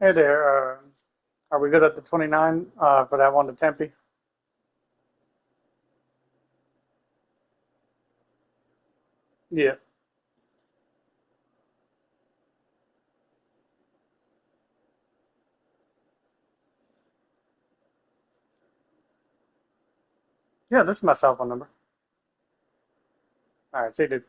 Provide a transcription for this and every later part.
Hey there. Are we good at the 29 for that one to Tempe? Yeah. Yeah, this is my cell phone number. All right, see you, dude.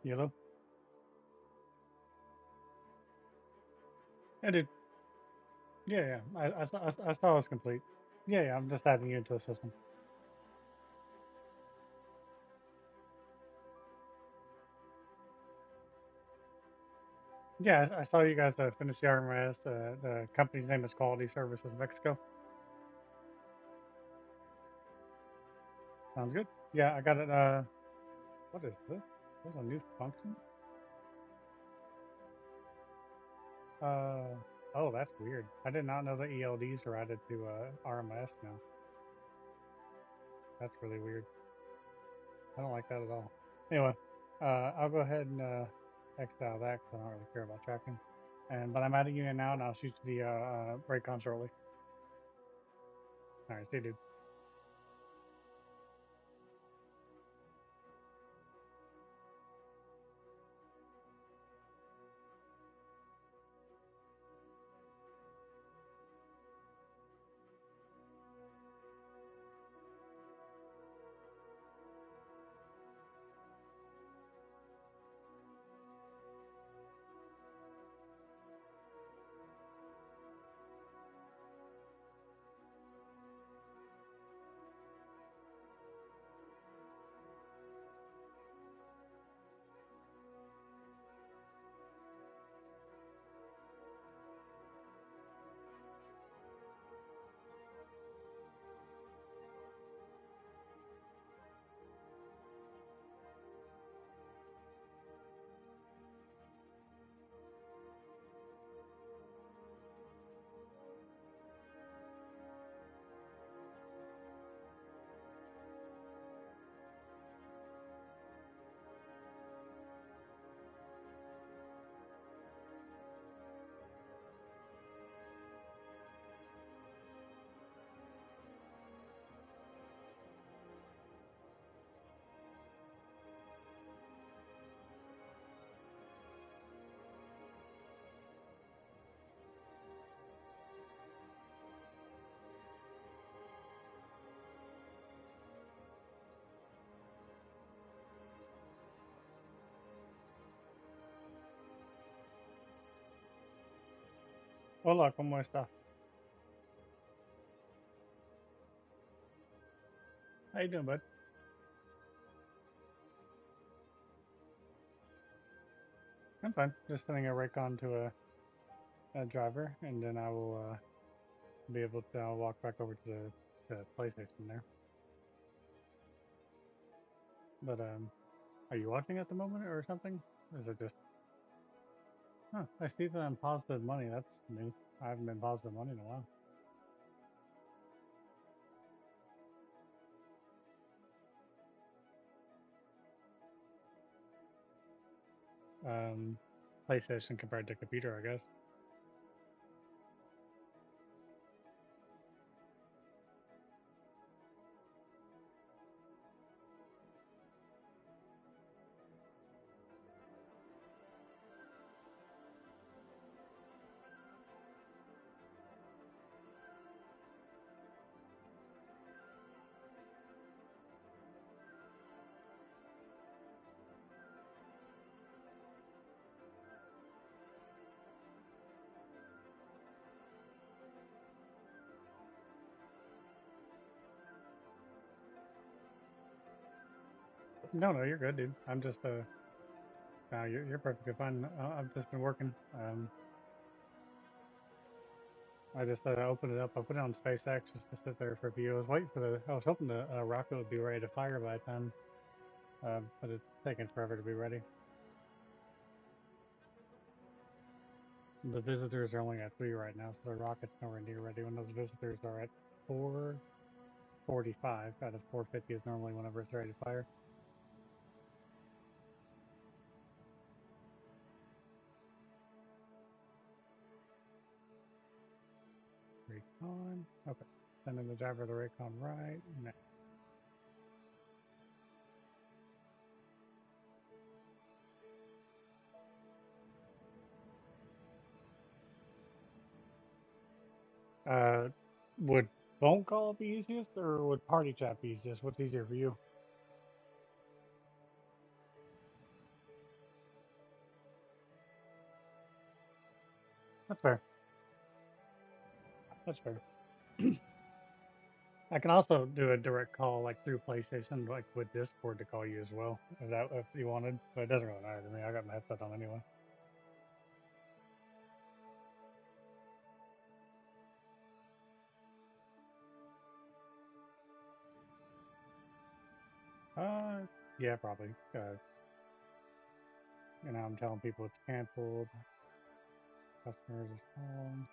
Yellow? I did. Yeah, yeah. I saw it was complete. Yeah, yeah. I'm just adding you into the system. Yeah, I saw you guys finish the RMS. The company's name is Quality Services Mexico. Sounds good. Yeah, I got it. What is this? There's a new function. Uh, oh, that's weird. I did not know that ELDs are added to RMS now. That's really weird. I don't like that at all. Anyway, I'll go ahead and exit out of that because I don't really care about tracking. But I'm adding you in now, and I'll shoot you the Raycon shortly. All right, see you, dude. Hola, ¿cómo está? How you doing, bud? I'm fine. Just sending a Raycon to a driver, and then I will be able to walk back over to the PlayStation there. But are you watching at the moment or something? Is it just? Huh, I see that I'm positive money. That's new. I haven't been positive money in a while. Um, PlayStation compared to computer, I guess. No, no, you're good, dude. I'm just no, you're perfectly fine. I've just been working. I just opened it up. I put it on SpaceX just to sit there for a few. I was hoping the rocket would be ready to fire by the time, but it's taking forever to be ready. The visitors are only at 3 right now, so the rocket's nowhere near ready. When those visitors are at 445 out of 450 is normally whenever it's ready to fire. Raycon. Okay. Sending the driver the Raycon right now. Would phone call be easiest or would party chat be easiest? What's easier for you? That's fair. That's fair. I can also do a direct call like through PlayStation, like with Discord to call you as well, if that if you wanted. But it doesn't really matter to me. I got my headset on anyway. Uh, yeah, probably. I'm telling people it's canceled. Customers is calling.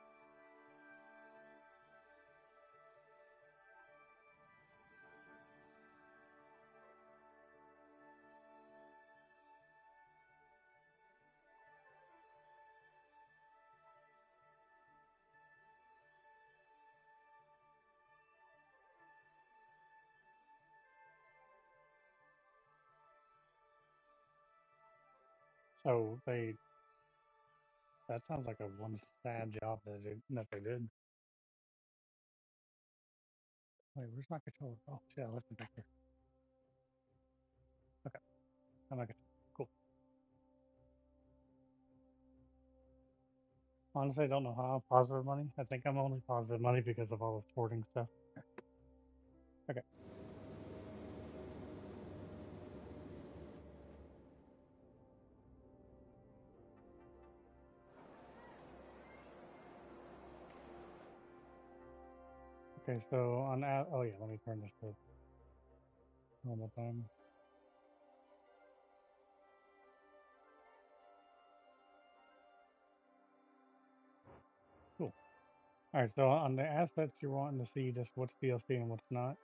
So that sounds like a one sad job that they did. Wait, where's my controller? Oh shit, I left it back there. Okay, I'm not cool. Honestly, I don't know how I'm positive money. I think I'm only positive money because of all the sporting stuff. Okay, okay. So oh yeah, let me turn this to normal time. Cool. All right. So on the assets you're wanting to see, just what's DLC and what's not.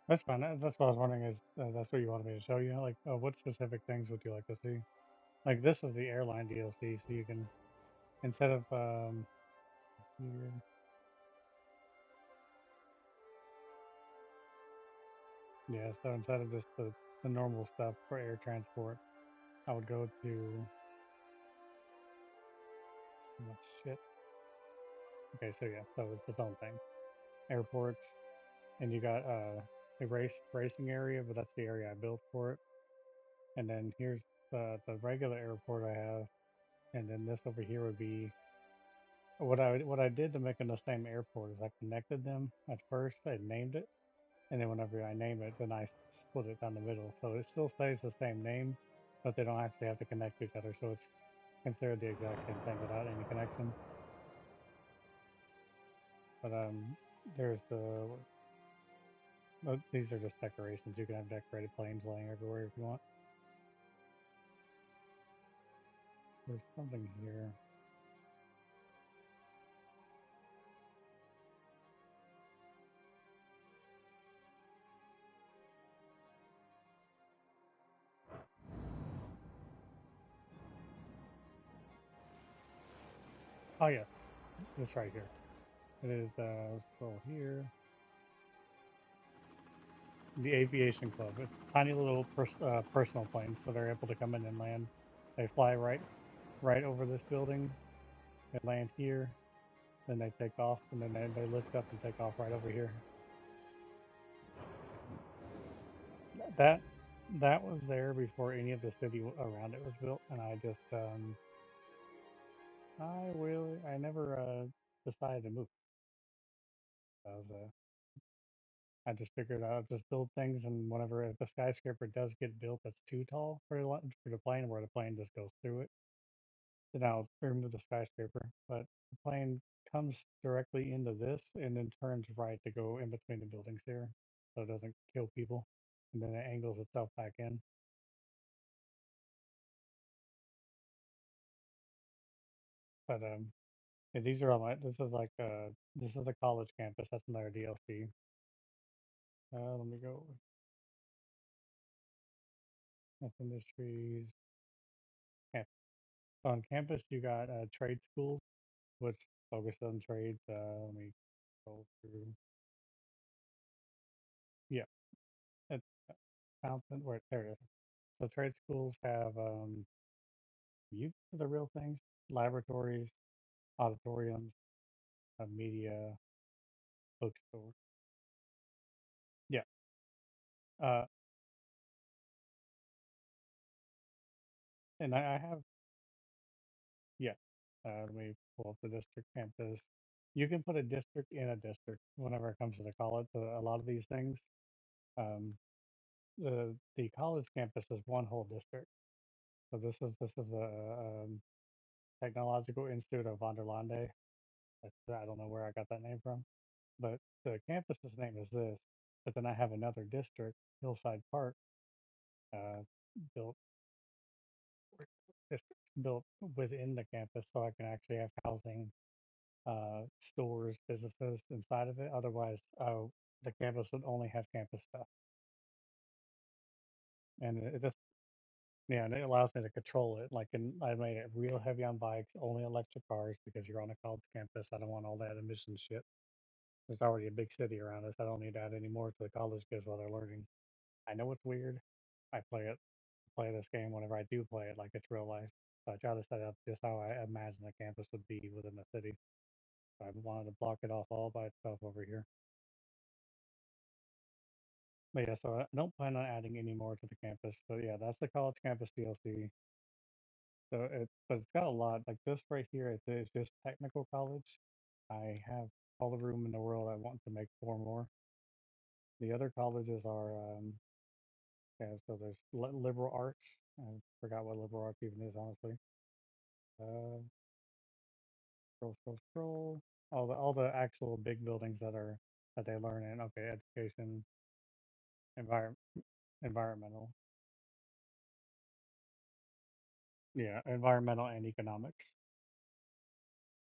That's fine. That's what I was wondering. Is that's what you wanted me to show you? Like, what specific things would you like to see? Like, this is the airline DLC, so you can instead of here, yeah. So instead of just the normal stuff for air transport, I would go to so much shit. Okay, so yeah, so it's its own thing. Airports, and you got a racing area, but that's the area I built for it. And then here's the regular airport I have, and then this over here would be what I did to make them the same airport is I connected them at first. I named it, and then whenever I name it, then I split it down the middle. So it still stays the same name, but they don't actually have to connect to each other. So it's considered the exact same thing without any connection. But there's these are just decorations. You can have decorated planes laying everywhere if you want. There's something here. Oh yeah, it's right here. It is scroll here. The Aviation Club. It's tiny little personal planes, so they're able to come in and land. They fly right over this building. They land here, then they take off, and then they lift up and take off right over here. That that was there before any of the city around it was built, and I never decided to move. I was I just figured I'd just build things, and whenever if the skyscraper does get built that's too tall for the plane, where the plane just goes through it, then I'll remove the skyscraper. But the plane comes directly into this and then turns right to go in between the buildings here, so it doesn't kill people, and then it angles itself back in. But yeah, these are all my. This is a college campus. That's another DLC. Let me go. Health industries. Campus. So on campus, you got trade schools, which focus on trades. Let me go through. Yeah, it's Fountain. Where there it is. So trade schools have you for the real things, laboratories, auditoriums, media, bookstores. Yeah, Uh, and I have, yeah. Let me pull up the district campus. You can put a district in a district whenever it comes to the college. A lot of these things, um, the college campus is one whole district. So this is a Technological Institute of Vanderlande. I don't know where I got that name from, but the campus's name is this. But then I have another district, Hillside Park, uh, built district built within the campus, so I can actually have housing, stores, businesses inside of it. Otherwise, the campus would only have campus stuff, and it just yeah, and it allows me to control it. Like, and I made it real heavy on bikes, only electric cars because you're on a college campus. I don't want all that emission shit. There's already a big city around us. I don't need to add any more to the college kids while they're learning. I know it's weird. I play this game whenever I do play it like it's real life. So I try to set up just how I imagine a campus would be within the city. So I wanted to block it off all by itself over here. But yeah, so I don't plan on adding any more to the campus. But yeah, that's the college campus DLC. But it's got a lot. Like this right here, it's just technical college. I have all the room in the world. I want to make four more. The other colleges are, yeah. So there's liberal arts. I forgot what liberal arts even is, honestly. Uh, scroll. All the actual big buildings that they learn in. Okay, education, environment, environmental. Yeah, environmental and economics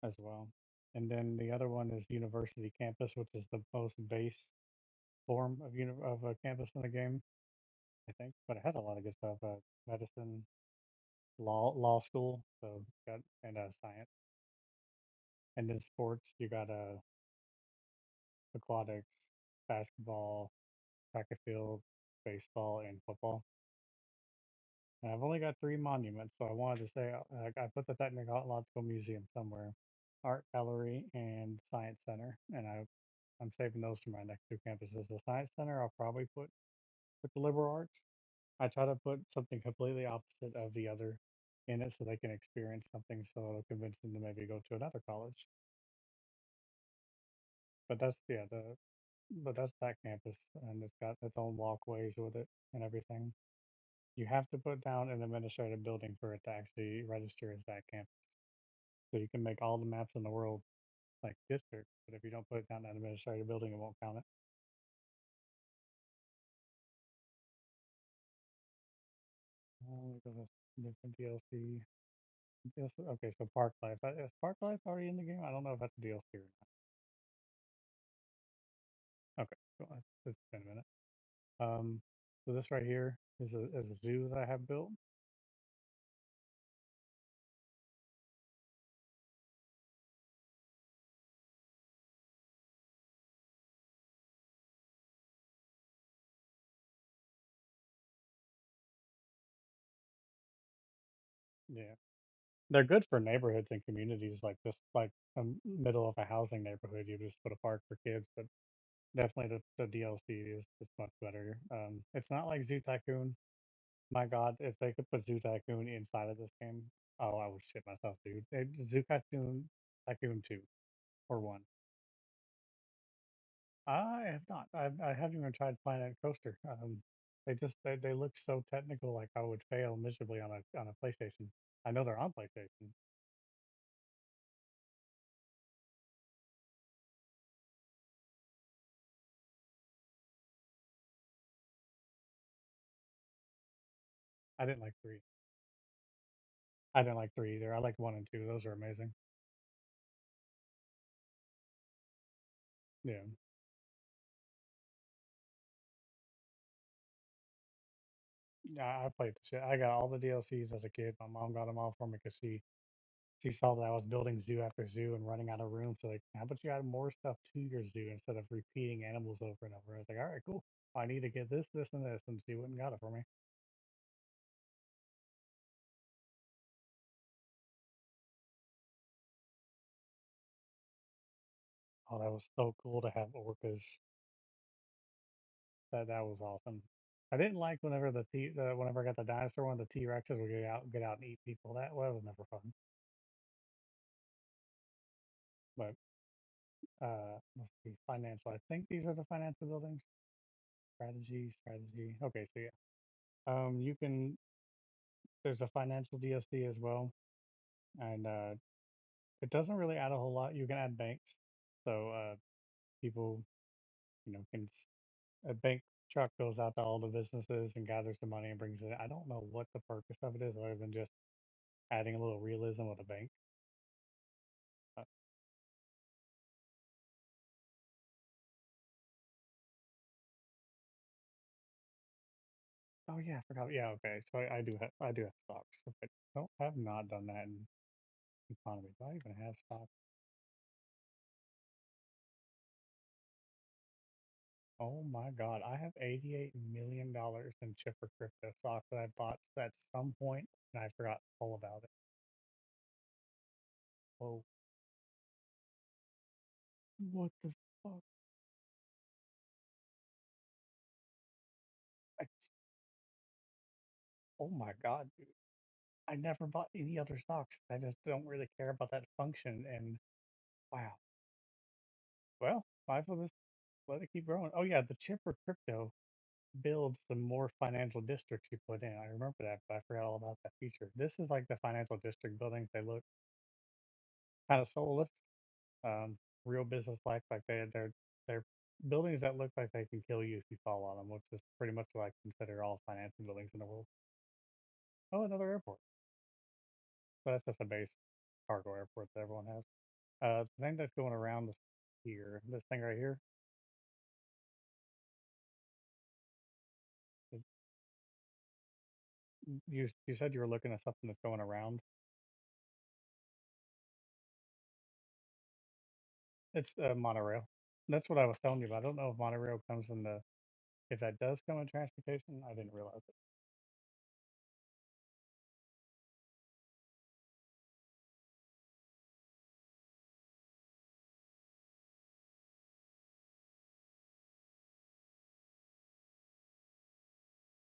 as well. And then the other one is university campus, which is the most base form of a campus in the game, I think. But it has a lot of good stuff. Medicine, law school, so got and science. And then sports, you got aquatics, basketball, track and field, baseball, and football. And I've only got three monuments, so I wanted to say I put the Technological Museum somewhere, art gallery, and science center, and I'm saving those for my next two campuses. The science center I'll probably put with the liberal arts. I try to put something completely opposite of the other in it so they can experience something so it'll convince them to maybe go to another college. But that's yeah, the but that's that campus and it's got its own walkways with it and everything. You have to put down an administrative building for it to actually register as that campus. So you can make all the maps in the world like districts, but if you don't put it down an administrative building, it won't count it. Look at this different DLC. Yes, okay, so Park Life. Is Park Life already in the game? I don't know if that's a DLC or not. Okay, cool. It's been a minute. Um, so this right here is a zoo that I have built. Yeah, they're good for neighborhoods and communities like this, like middle of a housing neighborhood. You just put a park for kids, but definitely the DLC is much better. It's not like Zoo Tycoon. My God, if they could put Zoo Tycoon inside of this game, oh, I would shit myself, dude. Zoo Tycoon 2 or 1. I have not. I haven't even tried Planet Coaster. They look so technical, like I would fail miserably on a PlayStation. I know they're on PlayStation. I didn't like three. I didn't like three either. I liked one and two. Those are amazing. Yeah. Yeah, I played the shit. I got all the DLCs as a kid. My mom got them all for me because she saw that I was building zoo after zoo and running out of room. So like, how about you add more stuff to your zoo instead of repeating animals over and over? I was like, all right, cool. I need to get this, this, and this, and she went and got it for me. Oh, that was so cool to have orcas. that was awesome. I didn't like whenever whenever I got the dinosaur one, the T Rexes would get out and eat people. That was never fun. But let's see, financial. I think these are the financial buildings. Strategy. Okay, so yeah. You can. There's a financial DLC as well, and it doesn't really add a whole lot. You can add banks, so people, can a bank truck goes out to all the businesses and gathers the money and brings it. I don't know what the purpose of it is, other than just adding a little realism with a bank. Uh, oh yeah, I forgot. Yeah, okay. So I do have stocks. But no, I have not done that in economy. Do I even have stocks? Oh my God, I have $88 million in chipper crypto stock that I bought at some point, and I forgot all about it. Oh, what the fuck? I, oh my God, dude. I never bought any other stocks. I just don't really care about that function. And wow. Well, might as well just let it keep growing. Oh yeah, the chipper crypto builds the more financial districts you put in. I remember that, but I forgot all about that feature. This is like the financial district buildings. They look kind of soulless, um, real business like. Like they're buildings that look like they can kill you if you fall on them, which is pretty much what I consider all financial buildings in the world. Oh, another airport. So that's just a base cargo airport that everyone has. The thing that's going around this here, this thing right here, is you said you were looking at something that's going around. It's monorail. That's what I was telling you about. I don't know if monorail comes in the if that does come in transportation. I didn't realize it.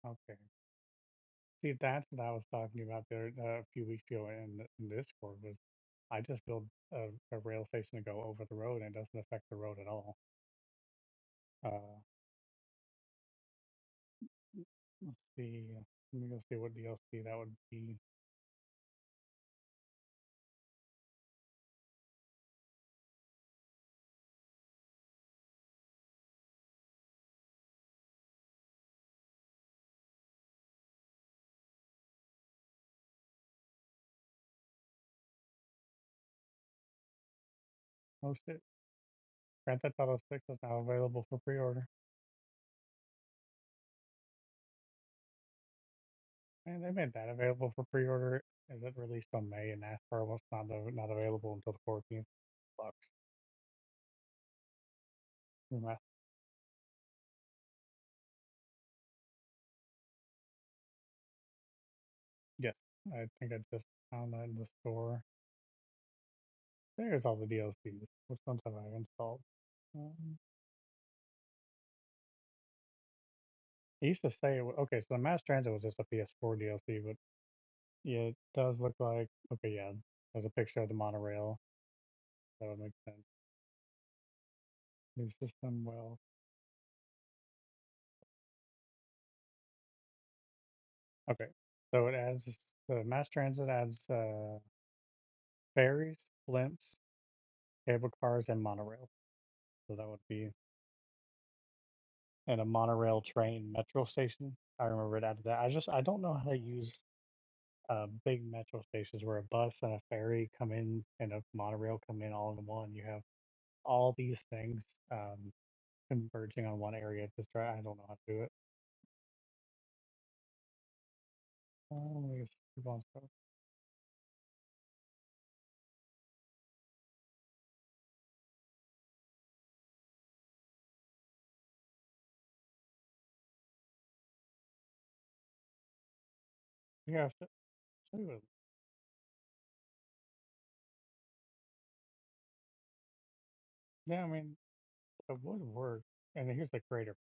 Okay. See, that's what I was talking about there a few weeks ago in Discord was I just build a rail station to go over the road and it doesn't affect the road at all. Uh, let's see. Let me go see what DLC that would be. Oh shit. Grand Theft Auto 6 is now available for pre-order. And they made that available for pre-order. Is it released on May and NASCAR was not available until the 14th. Bucks. Yes, I think I just found that in the store. There's all the DLCs. Which ones have I installed? Um, it used to say, okay, so the Mass Transit was just a PS4 DLC, but yeah, it does look like, okay, yeah, there's a picture of the monorail. That would make sense. New system, well, okay. So it adds, the Mass Transit adds ferries, blimps, cable cars, and monorail. So that would be, and a monorail train metro station. I remember it added that. I don't know how to use big metro stations where a bus and a ferry come in and a monorail come in all in one. You have all these things converging on one area. Just try. I don't know how to do it. Let me just keep on stuff. Yeah, show you yeah. I mean, it would work. And here's the creator.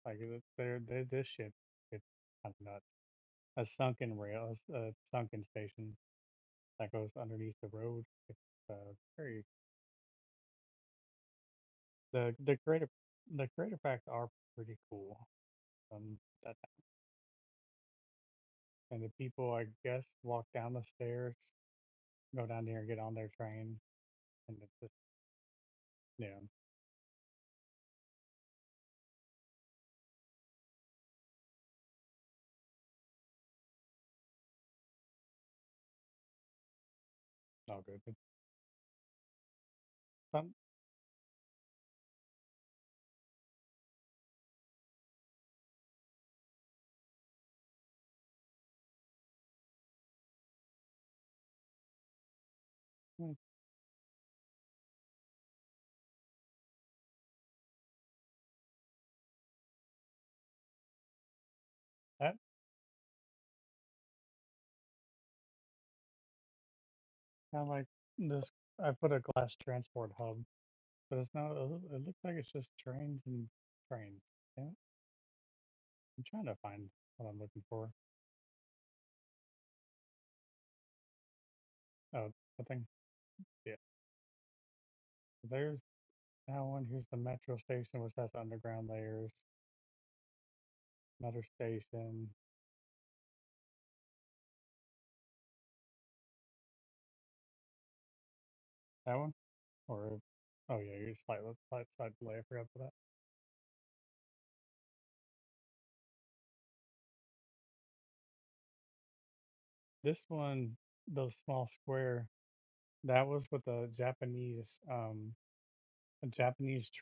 Like this shit, it's kind of nuts. A sunken rail, a sunken station that goes underneath the road. It's very the creative packs are pretty cool. That and the people I guess walk down the stairs, go down there and get on their train, and it's just yeah, all good. It's some mm, that kind of like this. I put a glass transport hub, but it's not. It looks like it's just trains and trains. Yeah, I'm trying to find what I'm looking for. Oh, I think yeah. There's that one. Here's the metro station, which has underground layers. Another station. That one, or oh yeah, you're slight delay. I forgot for that. This one, the small square, that was with a Japanese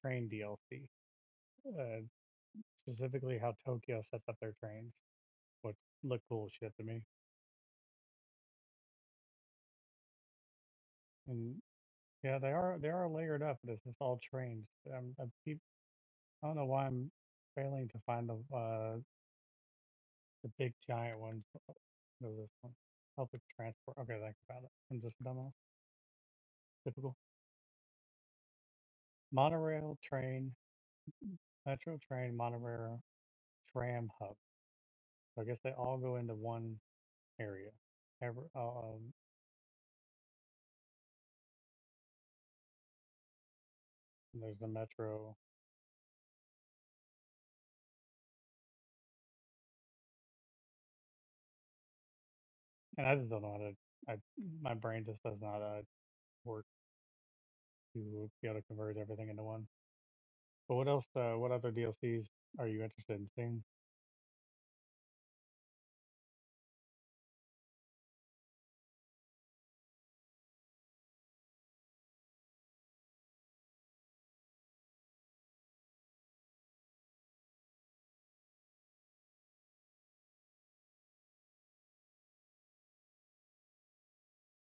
train DLC. Uh, Specifically how Tokyo sets up their trains, which look cool as shit to me. And yeah, they are layered up, but it's just all trains. I don't know why I'm failing to find the big giant ones. Go this one. Public transport. Okay, thanks about it. I'm just dumbass. Typical. Monorail, train, metro train, monorail, tram hub. So I guess they all go into one area. Ever, there's the metro. And I just don't know how to. My brain just does not work to be able to convert everything into one. But what else? What other DLCs are you interested in seeing?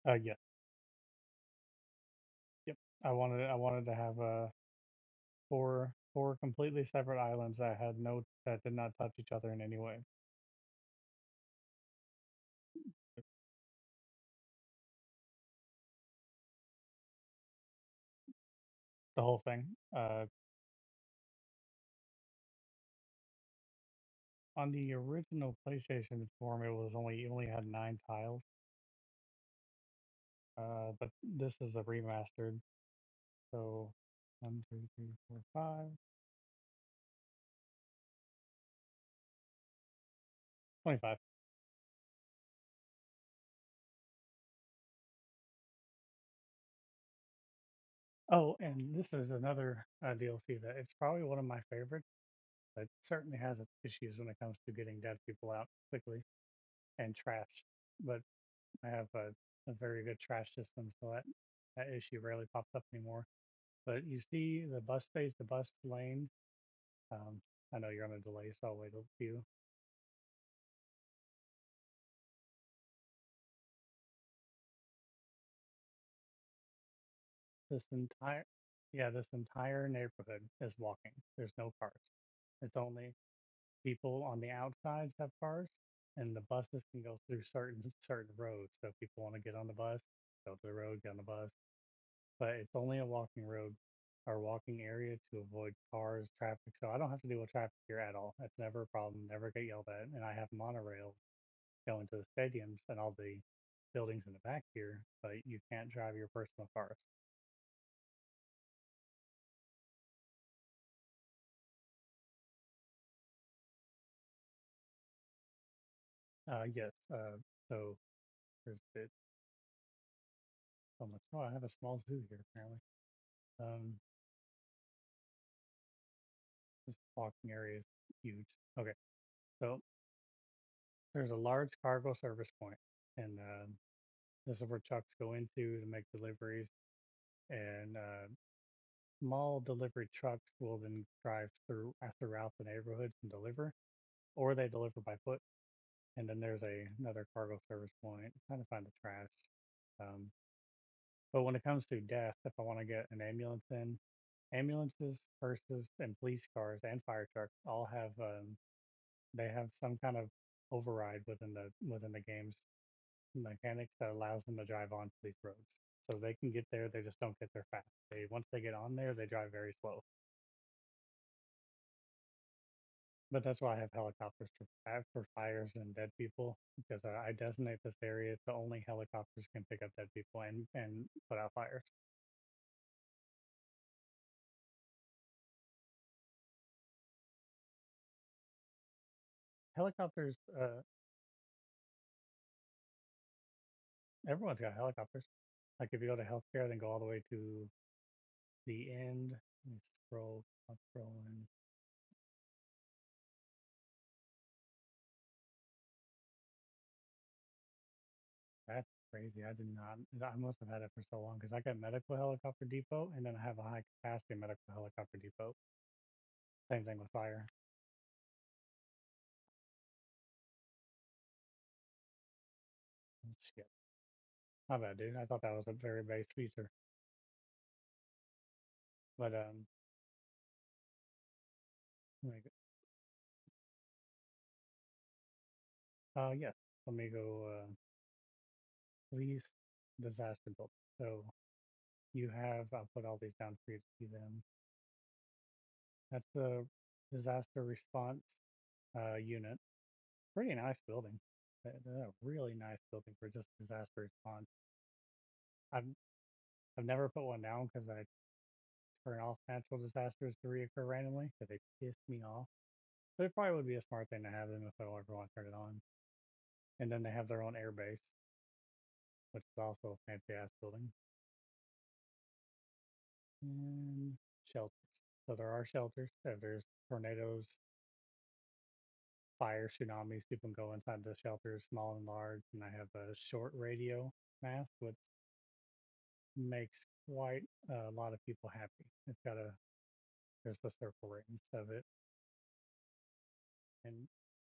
Yeah, yep. I wanted to have four completely separate islands that did not touch each other in any way. The whole thing. On the original PlayStation form, it was only you only had 9 tiles. But this is a remastered. So 25. Oh, and this is another DLC that it's probably one of my favorites, but certainly has its issues when it comes to getting dead people out quickly and trash. But I have a very good trash system, so that issue rarely pops up anymore. But you see the bus space, the bus lane. Um, I know you're on a delay, so I'll wait a few. This entire, yeah, this entire neighborhood is walking. There's no cars. It's only people on the outsides have cars, and the buses can go through certain roads. So if people want to get on the bus, go to the road, get on the bus. But it's only a walking road. or walking area to avoid cars, traffic. So I don't have to deal with traffic here at all. That's never a problem, never get yelled at. And I have monorails going to the stadiums and all the buildings in the back here, but you can't drive your personal cars. Yes. So there's so much. Oh, I have a small zoo here apparently. Um, this walking area is huge. Okay, so there's a large cargo service point, and this is where trucks go into to make deliveries, and small delivery trucks will then drive throughout the neighborhoods and deliver, or they deliver by foot. And then there's another cargo service point. Trying to find the trash. Um, but when it comes to death, if I want to get an ambulance in, ambulances, hearses, and police cars and fire trucks all have they have some kind of override within the game's mechanics that allows them to drive onto these roads. So they can get there, they just don't get there fast. They once they get on there, they drive very slow. But that's why I have helicopters for fires and dead people because I designate this area so only helicopters can pick up dead people and put out fires. Helicopters, everyone's got helicopters. Like if you go to healthcare, then go all the way to the end. Let me scroll, I'm scrolling. That's crazy. I did not. I must have had it for so long because I got medical helicopter depot and then I have a high capacity medical helicopter depot. Same thing with fire. Oh, shit. My bad, dude. I thought that was a very base feature. But let me yes. Let me go. Least disaster build. So you have. I'll put all these down for you to see them. That's the disaster response unit. Pretty nice building. They're a really nice building for just disaster response. I've I've never put one down because I turn off natural disasters to reoccur randomly because they piss me off. But it probably would be a smart thing to have them if I don't ever want to turn it on. And then they have their own air base, which is also a fancy ass building. And shelters. So there are shelters. There's tornadoes, fire, tsunamis. People can go inside the shelters, small and large. And I have a short radio mast, which makes quite a lot of people happy. It's got a there's the circle range of it, and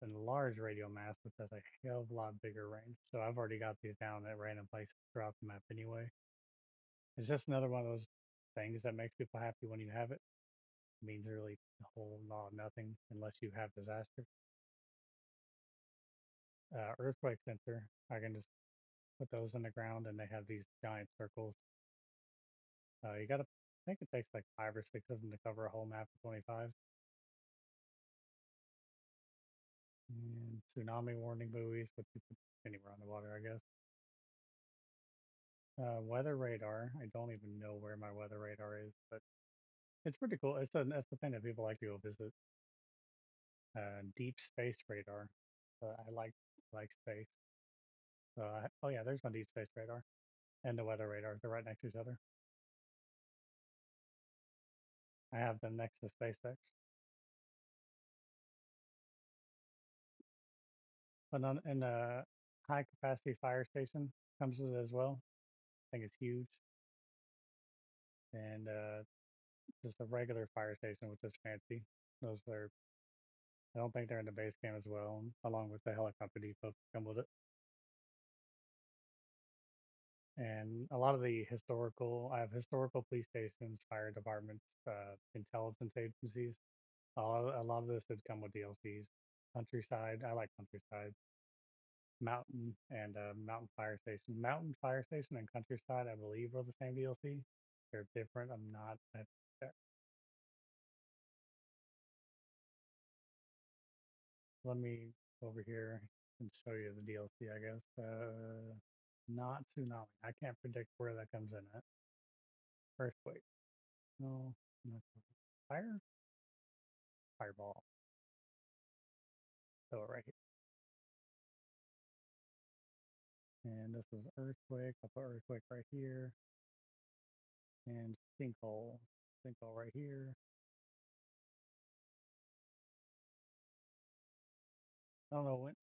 then a large radio mast, which has a hell of a lot bigger range. So I've already got these down at random places throughout the map anyway. It's just another one of those things that makes people happy when you have it. It means really a whole lot of nothing unless you have disaster. Earthquake sensor, I can just put those in the ground and they have these giant circles. You gotta, I think it takes like five or six of them to cover a whole map of 25. And tsunami warning buoys, which you put anywhere on the water, I guess. Weather radar. I don't even know where my weather radar is, but it's pretty cool. That's the thing that people like to go visit. Deep space radar. I like space. Oh yeah, there's my deep space radar and the weather radar. They're right next to each other. I have them next to SpaceX. But on in a high capacity fire station comes with it as well. I think it's huge. And just a regular fire station, which is fancy. Those are I don't think they're in the base game as well, along with the helicopter depot come with it. And a lot of the I have historical police stations, fire departments, intelligence agencies. A lot of this has come with DLCs. Countryside, I like Countryside. Mountain and Mountain Fire Station. Mountain Fire Station and Countryside, I believe, are the same DLC. They're different. I'm not. let me go over here and show you the DLC, I guess. Not tsunami. I can't predict where that comes in at. Earthquake. No, not fire. Fireball. So right here. And this is earthquake. I'll put earthquake right here. And sinkhole. Sinkhole right here. I don't know when.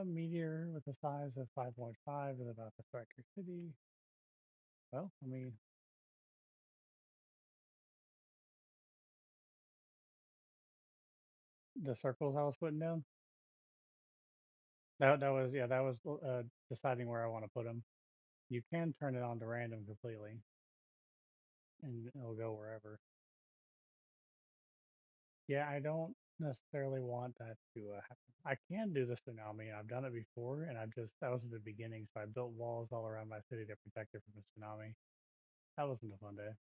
Meteor with a size of 5.5 is about to strike your city. Well, I mean, the circles I was putting down. That was yeah, that was deciding where I want to put them. You can turn it on to random completely, and it'll go wherever. Yeah, I don't necessarily want that to happen. I can do the tsunami, and I've done it before, and that was at the beginning, so I built walls all around my city to protect it from the tsunami. That wasn't a fun day.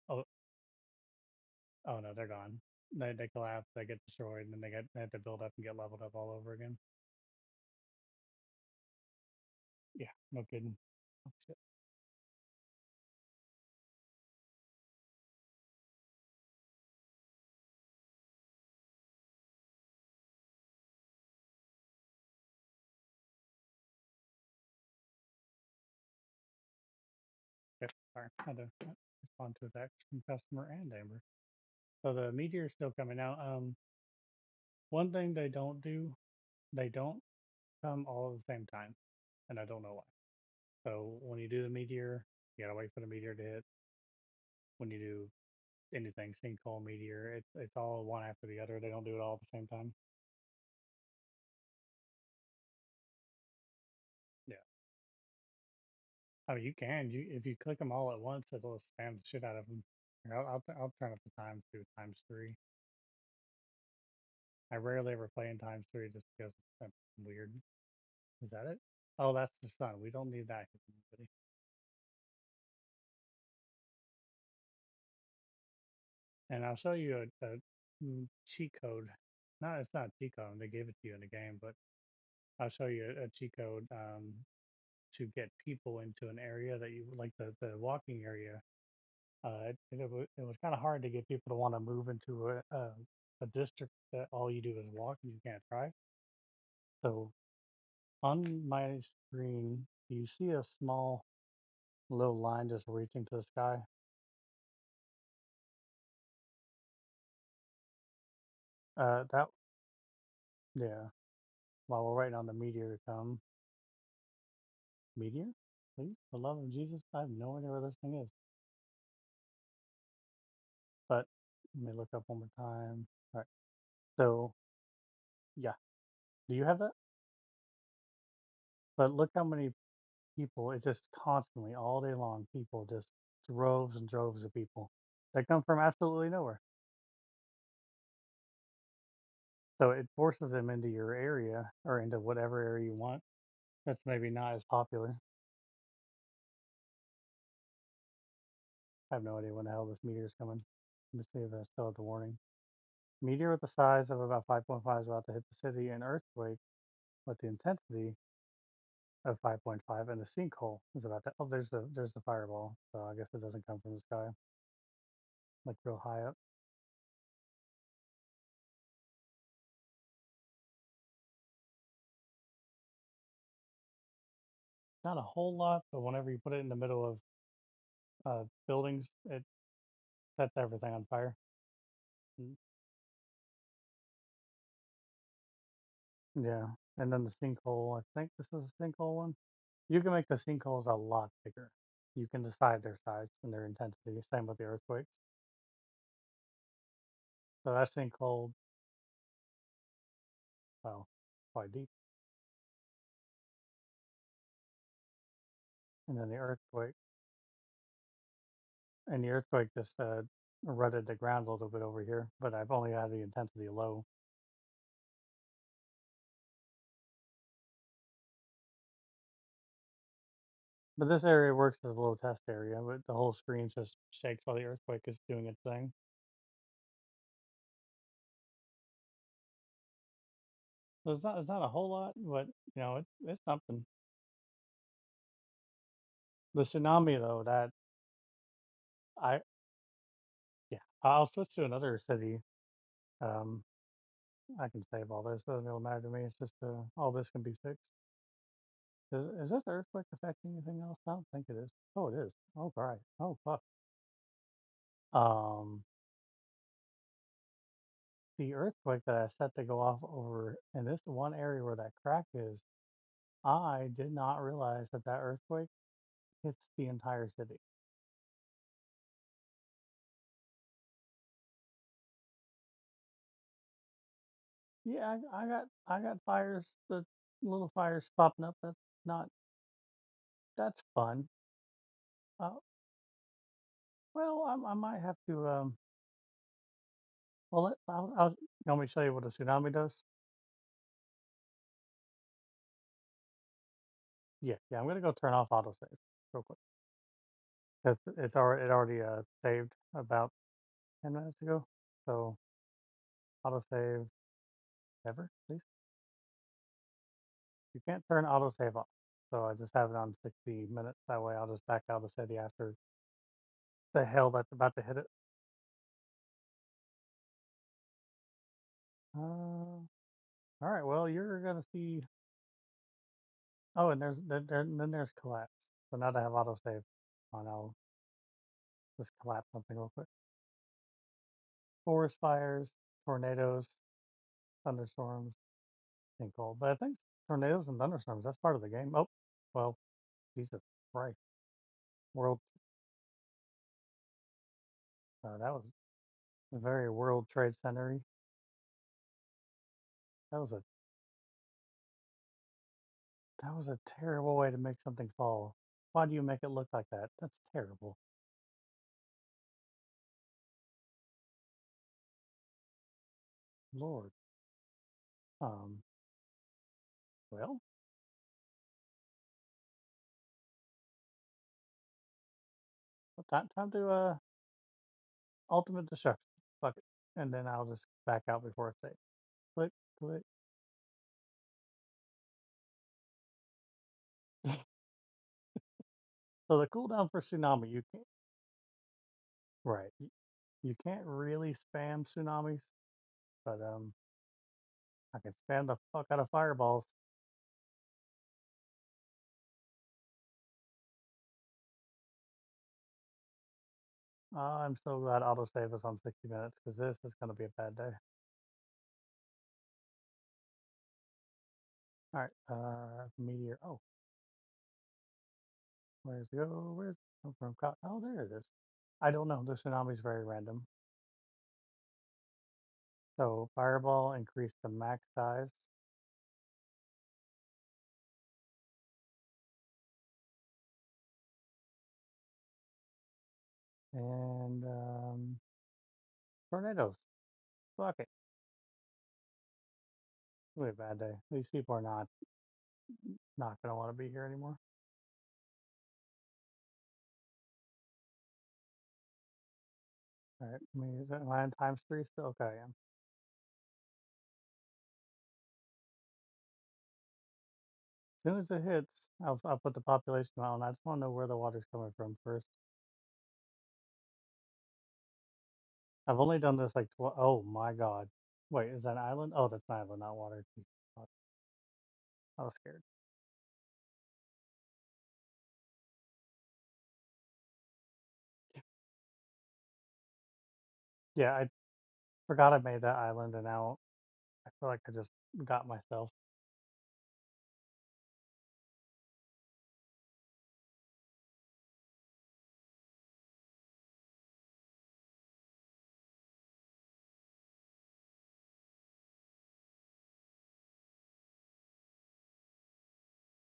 Oh, oh no, they're gone. They collapse, they get destroyed, and then they have to build up and get leveled up all over again. Yeah, no kidding. Oh, shit. Yep, sorry, had to respond to a text from customer and Amber. So the meteor's still coming out. One thing they don't do, they don't come all at the same time, and I don't know why. So when you do the meteor, you gotta wait for the meteor to hit. When you do anything, sinkhole, meteor, it's all one after the other. They don't do it all at the same time. Yeah, I mean you can you if you click them all at once, it'll spam the shit out of them. I'll turn up the time to times three. I rarely ever play in times three just because it's weird. Is that it? Oh, that's the sun. We don't need that. And I'll show you a cheat code. No, it's not a cheat code. They gave it to you in the game, but I'll show you a cheat code to get people into an area that you like the walking area. It was kind of hard to get people to want to move into a district that all you do is walk and you can't drive. So on my screen, you see a small little line just reaching to the sky. That yeah. While we're waiting on the meteor to come, meteor, please, for the love of Jesus, I have no idea where this thing is. But let me look up one more time. All right. So yeah, do you have that? But look how many people. It's just constantly all day long. People just droves and droves of people. They come from absolutely nowhere. So it forces them into your area or into whatever area you want. That's maybe not as popular. I have no idea when the hell this meteor is coming. Let me see if I still have the warning. Meteor with the size of about 5.5 is about to hit the city. An earthquake with the intensity of 5.5, and the sinkhole is about to. Oh, there's the fireball. So I guess it doesn't come from the sky, like real high up. Not a whole lot, but whenever you put it in the middle of buildings, it sets everything on fire. Mm, yeah, and then the sinkhole. I think this is a sinkhole one. You can make the sinkholes a lot bigger. You can decide their size and their intensity. Same with the earthquakes. So that sinkhole, well, quite deep. And then the earthquake, and the earthquake just rutted the ground a little bit over here, but I've only had the intensity low. But this area works as a little test area, but the whole screen just shakes while the earthquake is doing its thing. So it's not a whole lot, but it's something. The tsunami though, that I yeah, I'll switch to another city. Um, I can save all this. Doesn't really matter to me. It's just all this can be fixed. Is this earthquake affecting anything else? I don't think it is. Oh, it is. Oh, right. Oh, fuck. Um, the earthquake that I set to go off over in this one area where that crack is, I did not realize that that earthquake hits the entire city. Yeah, I got fires, the little fires popping up. Not that's fun. Uh, well, I might have to. Well, you want me to show you what a tsunami does? Yeah. I'm gonna go turn off autosave real quick because it already saved about 10 minutes ago. So autosave ever, please. You can't turn autosave off. So I just have it on 60 minutes. That way I'll just back out of the city after the hell that's about to hit it. All right. Well, you're gonna see. Oh, and then there's collapse. So now that I have autosave on, I'll just collapse something real quick. Forest fires, tornadoes, thunderstorms, and cold. But I think tornadoes and thunderstorms, that's part of the game. Oh, well, Jesus Christ. World, that was very World Trade Center. That was a that was a terrible way to make something fall. Why do you make it look like that? That's terrible. Lord. Um, well, time to ultimate destruction. Fuck it. And then I'll just back out before I save. Click, click. So the cooldown for tsunami, you can't right. You can't really spam tsunamis, but I can spam the fuck out of fireballs. I'm so glad autosave is on 60 minutes because this is gonna be a bad day. All right, meteor. Oh, where's it go? Where's it come from? Oh, there it is. I don't know. The tsunami's very random. So fireball increased the max size, and tornadoes. Fuck it. It's gonna be a bad day. These people are not gonna want to be here anymore. All right, is that mine times three still? Okay, I am. As soon as it hits, I'll put the population on. I just want to know where the water's coming from first. I've only done this like oh my god. Wait, is that an island? Oh, that's an island, not water. Jesus, fuck. I was scared. Yeah, I forgot I made that island, and now I feel like I just got myself.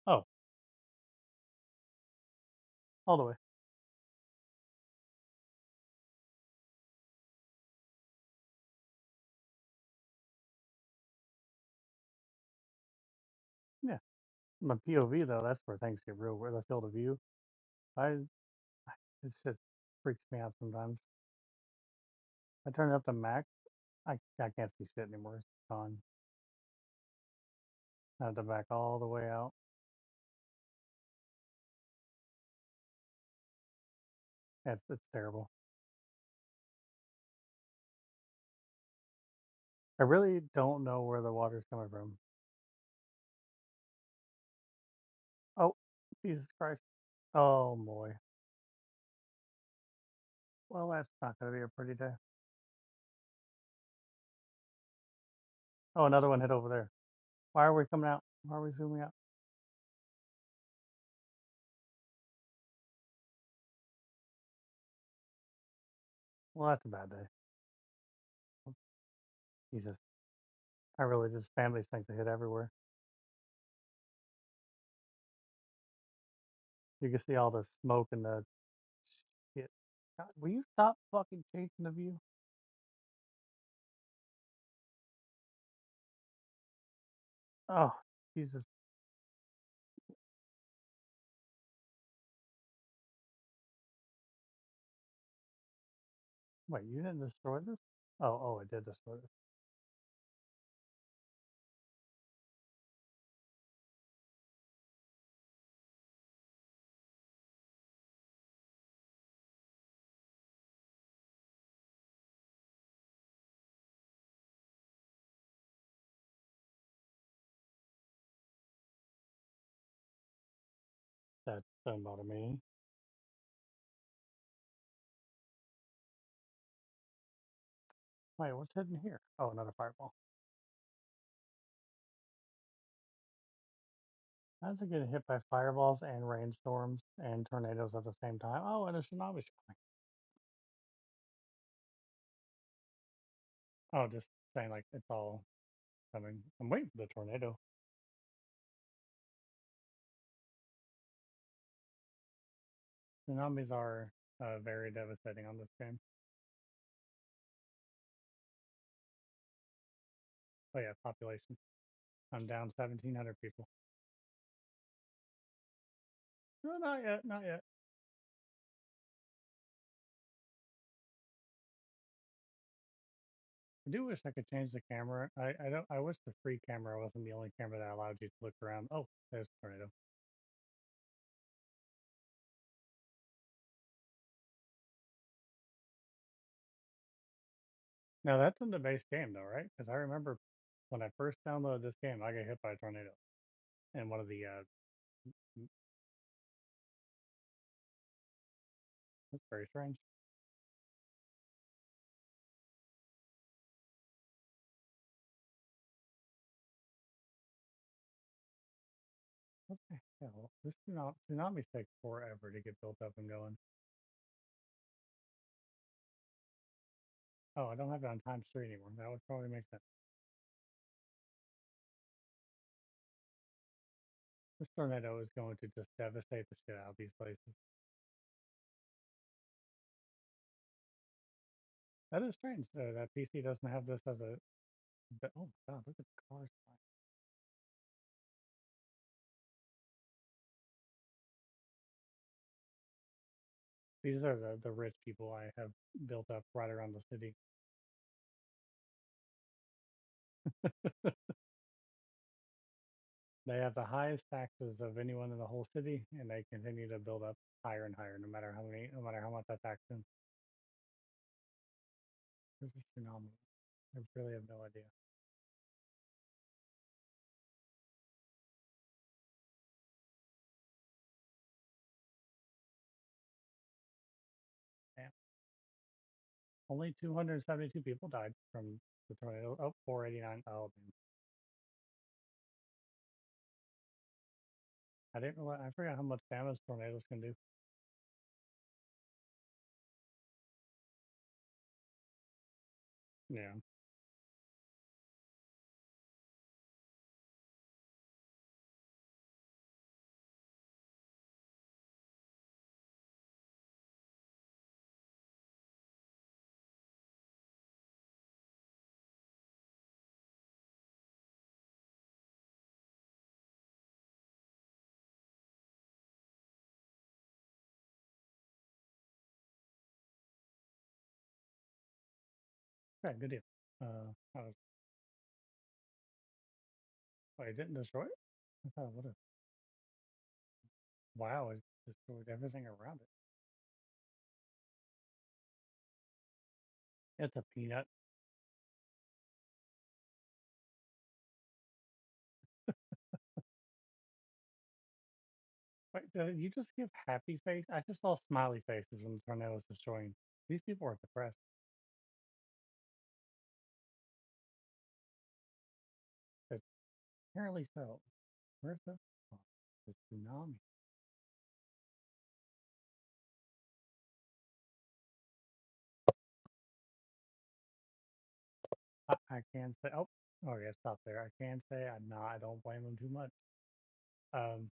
Oh, all the way. Yeah. My POV though, that's where things get real. Where the field of view. I It just freaks me out sometimes. I turn it up to max. I can't see shit anymore. It's gone. I have to back all the way out. It's terrible. I really don't know where the water's coming from. Oh, Jesus Christ. Oh boy. Well, that's not going to be a pretty day. Oh, another one hit over there. Why are we coming out? Why are we zooming out? Well, that's a bad day. Jesus. I really just spam these things to hit everywhere. You can see all the smoke and the shit. God, will you stop fucking chasing the view? Oh, Jesus. Wait, you didn't destroy this? Oh, it did destroy this. That doesn't bother me. Wait, what's hidden here? Oh, another fireball. How's it getting hit by fireballs and rainstorms and tornadoes at the same time? Oh, and a tsunami's coming. Oh, just saying like it's all coming. I'm waiting for the tornado. Tsunamis are very devastating on this game. Oh yeah, population. I'm down 1,700 people. No, not yet, not yet. I do wish I could change the camera. I don't. I wish the free camera wasn't the only camera that allowed you to look around. Oh, there's the tornado. Now that's in the base game though, right? Because I remember when I first downloaded this game, I got hit by a tornado in one of the. That's very strange. Okay, yeah, well, this tsunamis take forever to get built up and going. Oh, I don't have it on Times 3 anymore. That would probably make sense. This tornado is going to just devastate the shit out of these places. That is strange that PC doesn't have this as a. Oh God, look at the cars. These are the rich people I have built up right around the city. They have the highest taxes of anyone in the whole city, and they continue to build up higher and higher, no matter how much I tax them. There's a tsunami. I really have no idea. Damn. Only 272 people died from the tornado. Oh, 489. Oh, man. I didn't realize. I forgot how much damage tornadoes can do. Yeah. Okay, good deal. I was, wait, it didn't destroy it? I thought it would have. Wow, it destroyed everything around it. It's a peanut. Wait, did you just give happy face? I just saw smiley faces when the tornado was destroying. These people are depressed. But apparently so. Where's the, oh, the tsunami? I can say, oh yeah, stop there. I can say I'm not. I don't blame them too much. Um,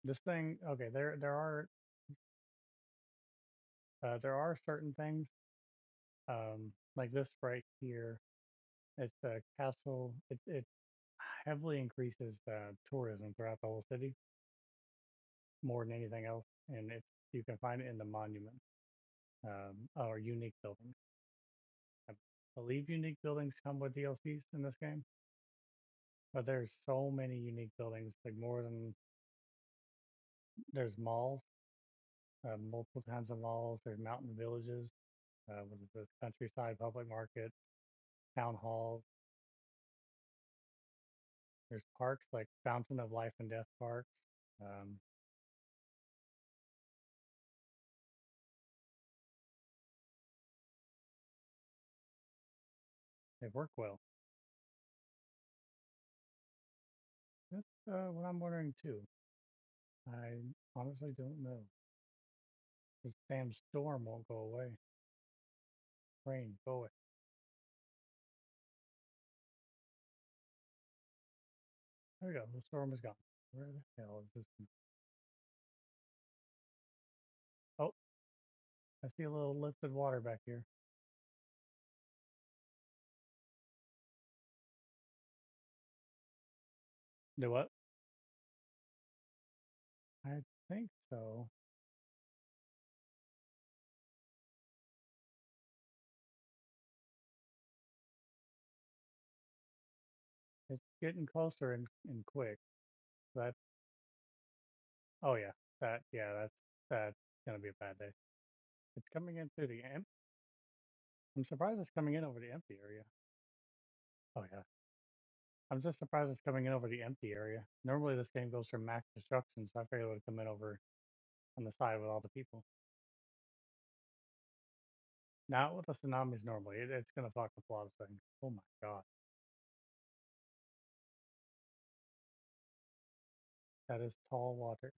this thing, okay, there are certain things, like this right here. It's a castle. It heavily increases tourism throughout the whole city more than anything else, and it's you can find it in the monument or unique buildings. I believe unique buildings come with DLCs in this game, but there's so many unique buildings, like more than there's malls, multiple kinds of malls. There's mountain villages, what is this, countryside public market, town halls. There's parks like Fountain of Life and Death parks. Um, they work well. That's what I'm wondering too. I honestly don't know. This damn storm won't go away. Rain, go away. There we go. The storm is gone. Where the hell is this? Oh, I see a little lifted water back here. Do what? I think so. It's getting closer and quick. That, oh yeah, that's gonna be a bad day. It's coming in through the empty. I'm surprised it's coming in over the empty area. Oh yeah, I'm just surprised it's coming in over the empty area. Normally this game goes for max destruction, so I figured it would come in over on the side with all the people. Not with the tsunamis normally. It's gonna fuck up a lot of things. Oh my god, that is tall water.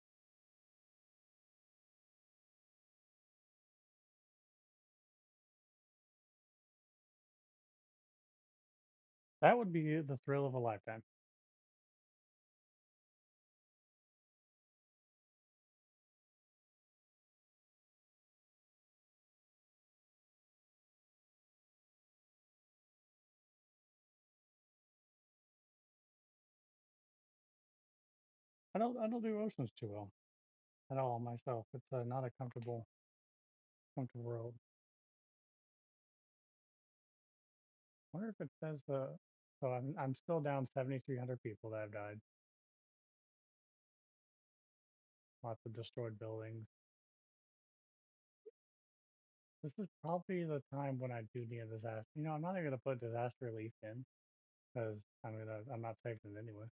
That would be the thrill of a lifetime. I don't do oceans too well at all myself. It's not a comfortable world. Wonder if it says so I'm still down 7,300 people that have died. Lots of destroyed buildings. This is probably the time when I do need a disaster. I'm not even gonna put disaster relief in because I'm not saving it anyway.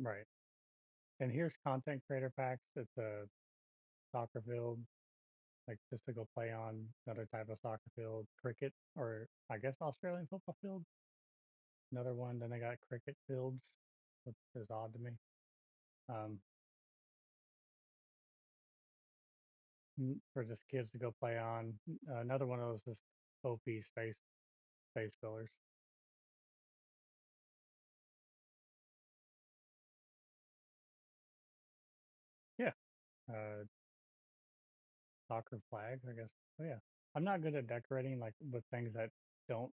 Right. And here's content creator packs. It's a soccer field, like just to go play on another type of soccer field, cricket, or I guess Australian football field. Another one. Then they got cricket fields, which is odd to me. Um, for just kids to go play on. Another one of those is OP space fillers. Yeah, uh, soccer flag, I guess. Oh yeah, I'm not good at decorating like with things that don't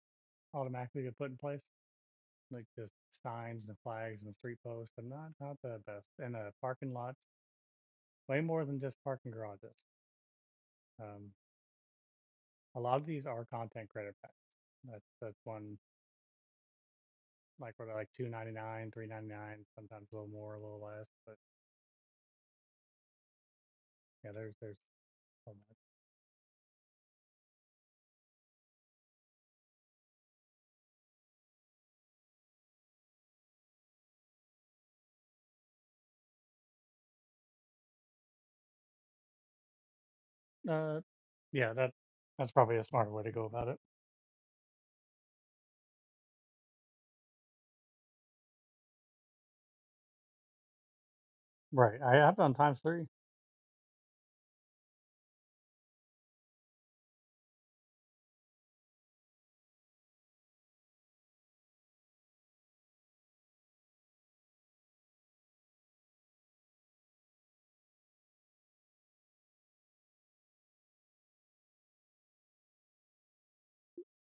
automatically get put in place. like just signs and flags and street posts, and not the best. And parking lots, way more than just parking garages. Um, a lot of these are content credit packs. That's one like where they're like 2.99, 3.99, sometimes a little more, a little less. But yeah, there's so much. Yeah, that's probably a smarter way to go about it. Right. I have done times three.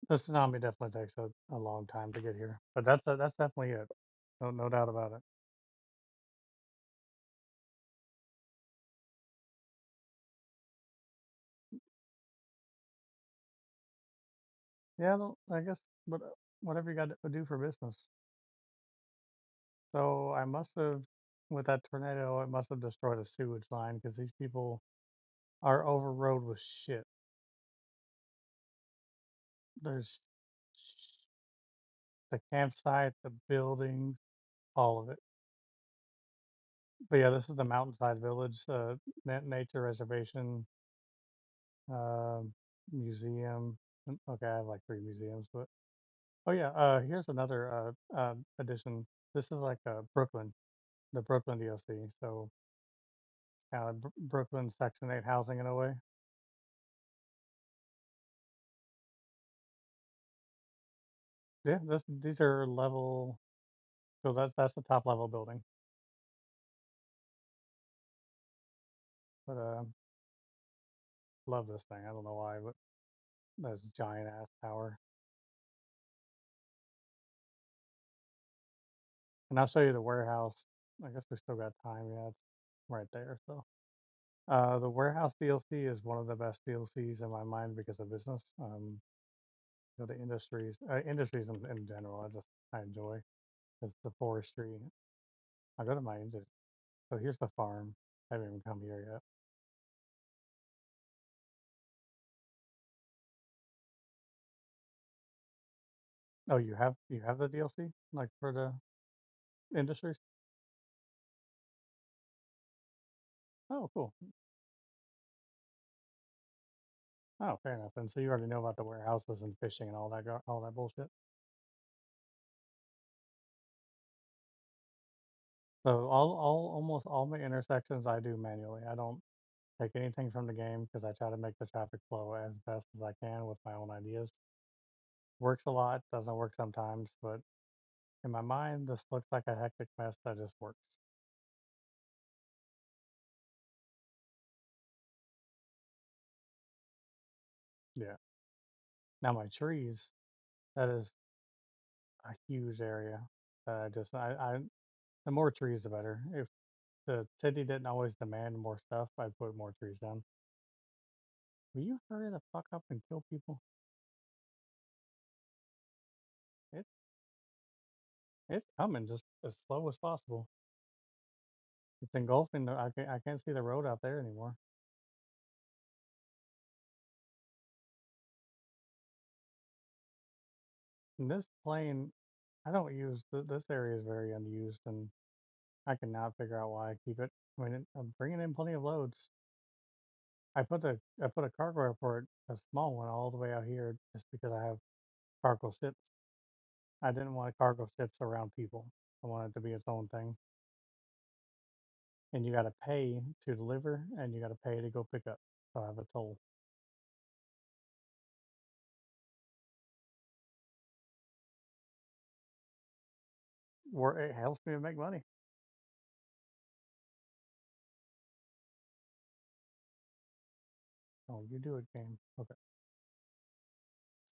The tsunami definitely takes a long time to get here, but that's definitely it. No doubt about it. Yeah, I guess, but whatever you got to do for business. So I must have, with that tornado, it must have destroyed a sewage line because these people are overrode with shit. There's the campsite, the buildings, all of it. But yeah, this is the Mountainside Village, nature reservation, um, museum. Okay, I have like three museums, but oh yeah, here's another addition. This is like Brooklyn, the Brooklyn DLC. So kind of Brooklyn Section 8 housing in a way. Yeah, these are level. So that's the top level building. But love this thing. I don't know why, but this giant ass tower. And I'll show you the warehouse. I guess we still got time. Yeah, it's right there. So the warehouse DLC is one of the best DLCs in my mind because of business. The industries in general. I enjoy. It's the forestry. I go to my industry. So here's the farm. I haven't even come here yet. Oh, you have the DLC like for the industries? Oh, cool. Oh, fair enough. And so you already know about the warehouses and fishing and all that bullshit. So almost all my intersections I do manually. I don't take anything from the game because I try to make the traffic flow as best as I can with my own ideas. Works a lot, doesn't work sometimes, but in my mind, this looks like a hectic mess that just works. Yeah. Now my trees, that is a huge area that I the more trees the better. If the city didn't always demand more stuff, I'd put more trees down. Will you hurry the fuck up and kill people? It it's coming just as slow as possible. It's engulfing I can't see the road out there anymore. And this plane, I don't use this area is very unused, and I cannot figure out why I keep it. I mean, I'm bringing in plenty of loads. I put a cargo airport, a small one, all the way out here just because I have cargo ships. I didn't want cargo ships around people. I wanted it to be its own thing. And you got to pay to deliver, and you got to pay to go pick up. So I have a toll, where it helps me to make money. Oh, you do it, game. Okay.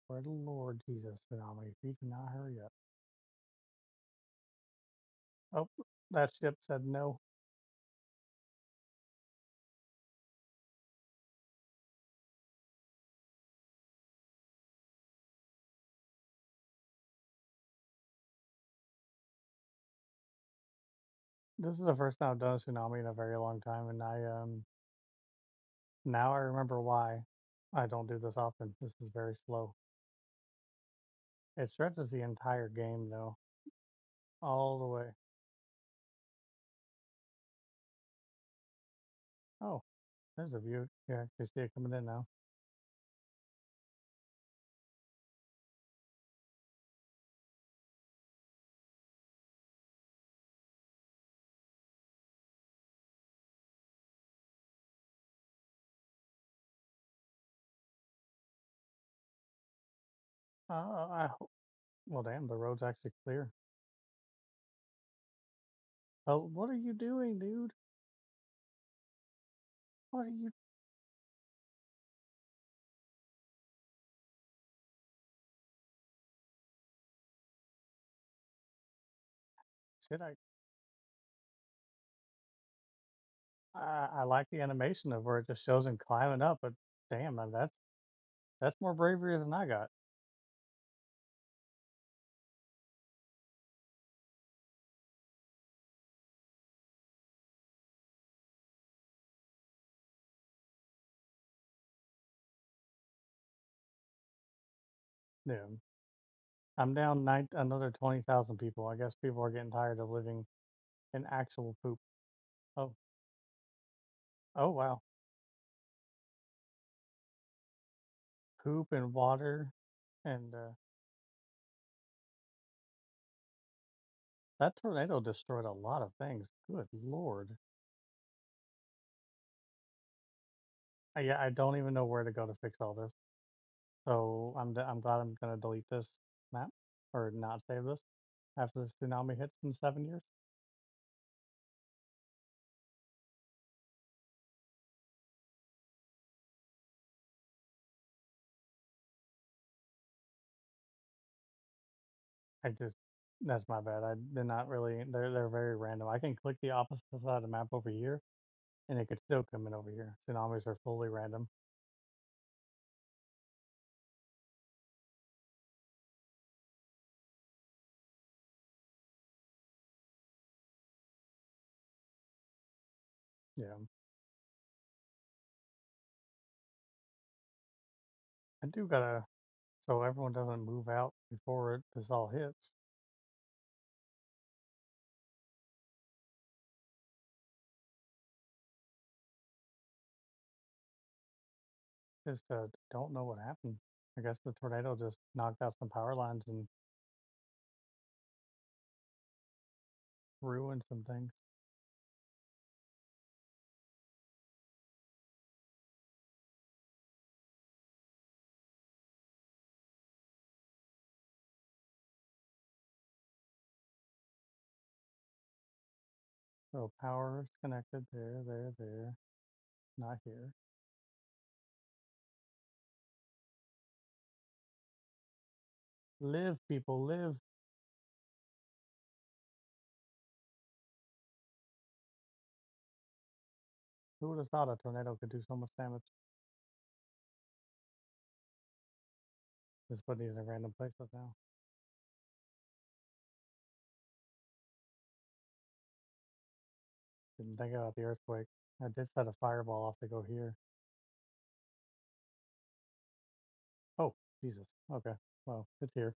For the Lord Jesus, Phenami, if you cannot hurry up. Oh, that ship said no. This is the first time I've done a tsunami in a very long time, and I now I remember why I don't do this often. This is very slow. It stretches the entire game though, all the way. Oh, there's a view. Yeah, I see it coming in now. Well, damn, the road's actually clear. Oh, what are you doing, dude? What are you? Shit, I like the animation of where it just shows him climbing up, but damn, man, that's more bravery than I got. Yeah, I'm down another 20,000 people. I guess people are getting tired of living in actual poop. Oh, oh wow, poop and water, and that tornado destroyed a lot of things. Good lord. Yeah, I don't even know where to go to fix all this. So I'm glad I'm gonna delete this map or not save this after this tsunami hits in 7 years. I just That's my bad. I did not really. They're very random. I can click the opposite side of the map over here, and it could still come in over here. Tsunamis are fully random. Yeah, I do gotta. So everyone doesn't move out before this all hits. Just don't know what happened. I guess the tornado just knocked out some power lines and ruined some things. So power is connected there, there, there. Not here. Live, people, live. Who would have thought a tornado could do so much damage? Just put these in random places now. Didn't think about the earthquake. I did set a fireball off to go here. Oh, Jesus. Okay. Well, it's here.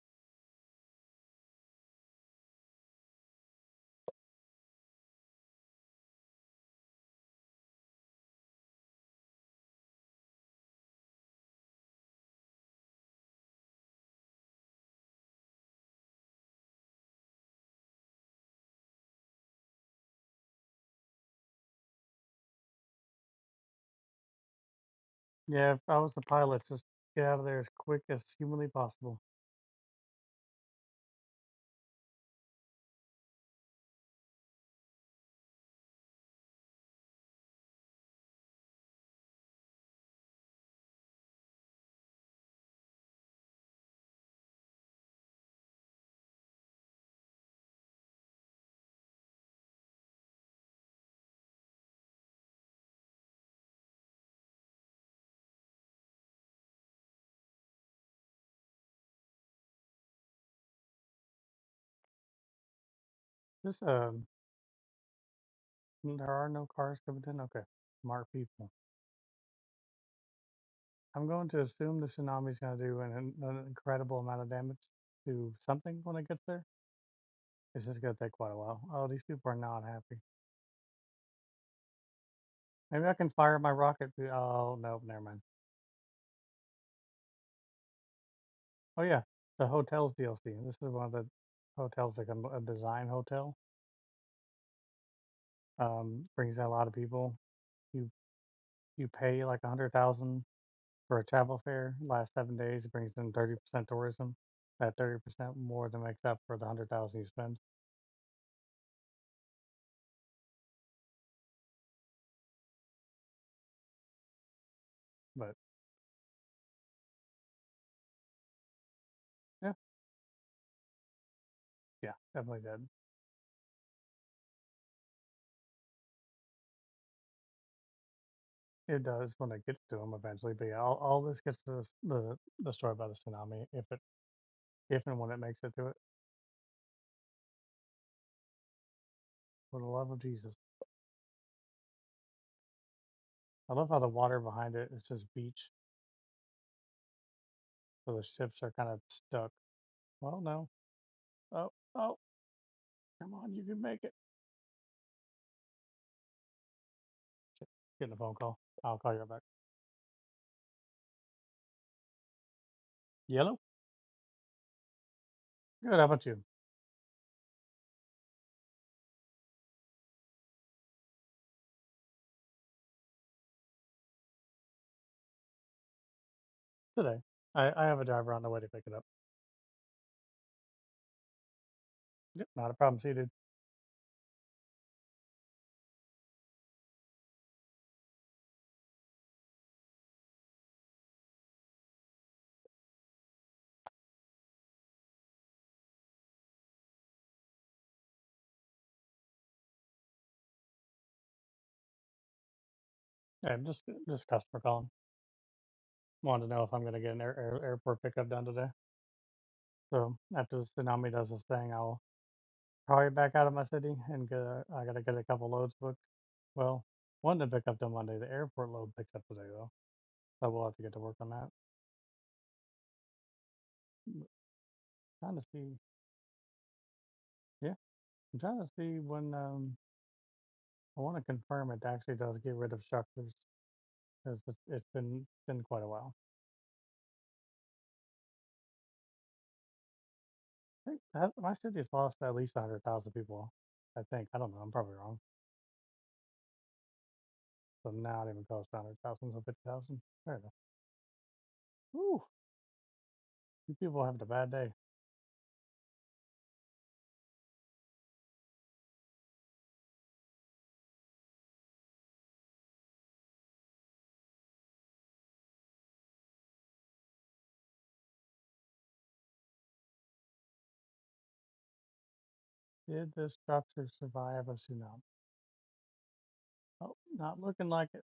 Yeah, if I was the pilot, just get out of there as quick as humanly possible. This there are no cars coming in. Okay, smart people. I'm going to assume the tsunami's going to do an incredible amount of damage to something when it gets there. It's just going to take quite a while. Oh, these people are not happy. Maybe I can fire my rocket. Oh, no, never mind. Oh, yeah, the hotels DLC. This is one of the hotels, like a design hotel. Brings in a lot of people. You you pay like 100,000 for a travel fair. Last 7 days, it brings in 30% tourism. That 30% more than makes up for the 100,000 you spend. But yeah, yeah, definitely did. It does when it gets to them eventually. But yeah, all this gets to destroyed by the tsunami if and when it makes it to it. For the love of Jesus. I love how the water behind it is just beach, so the ships are kind of stuck. Well, no. Oh, oh, come on, you can make it. Getting a phone call. I'll call you right back. Yellow? Good. How about you? Today. I have a driver on the way to pick it up. Yep, not a problem. See you, dude. Yeah, just customer calling. Wanted to know if I'm gonna get an airport pickup done today. So after the tsunami does this thing, I'll probably back out of my city and I gotta get a couple loads booked. Well, one to pick up till Monday. The airport load picks up today though, so we'll have to get to work on that. But trying to see, yeah, I'm trying to see when I want to confirm it actually does get rid of structures because it's been quite a while. I think my city's lost at least 100,000 people. I think I don't know. I'm probably wrong. So now it even close to 100,000, so 50,000. There you go. Woo! You people having a bad day. Did this structure survive a tsunami? Oh, not looking like it.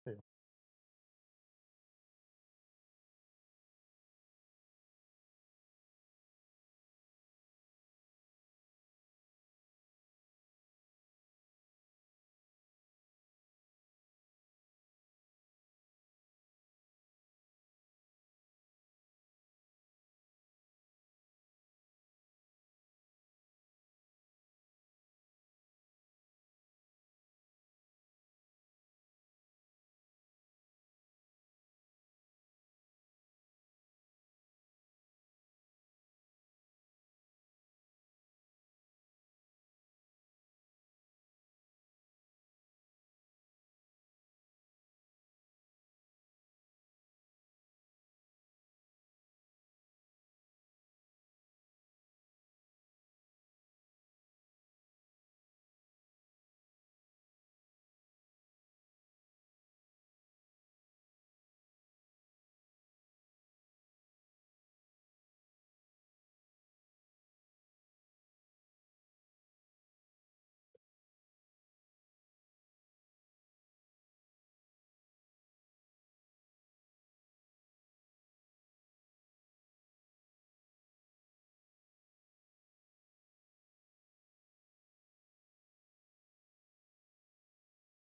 Too.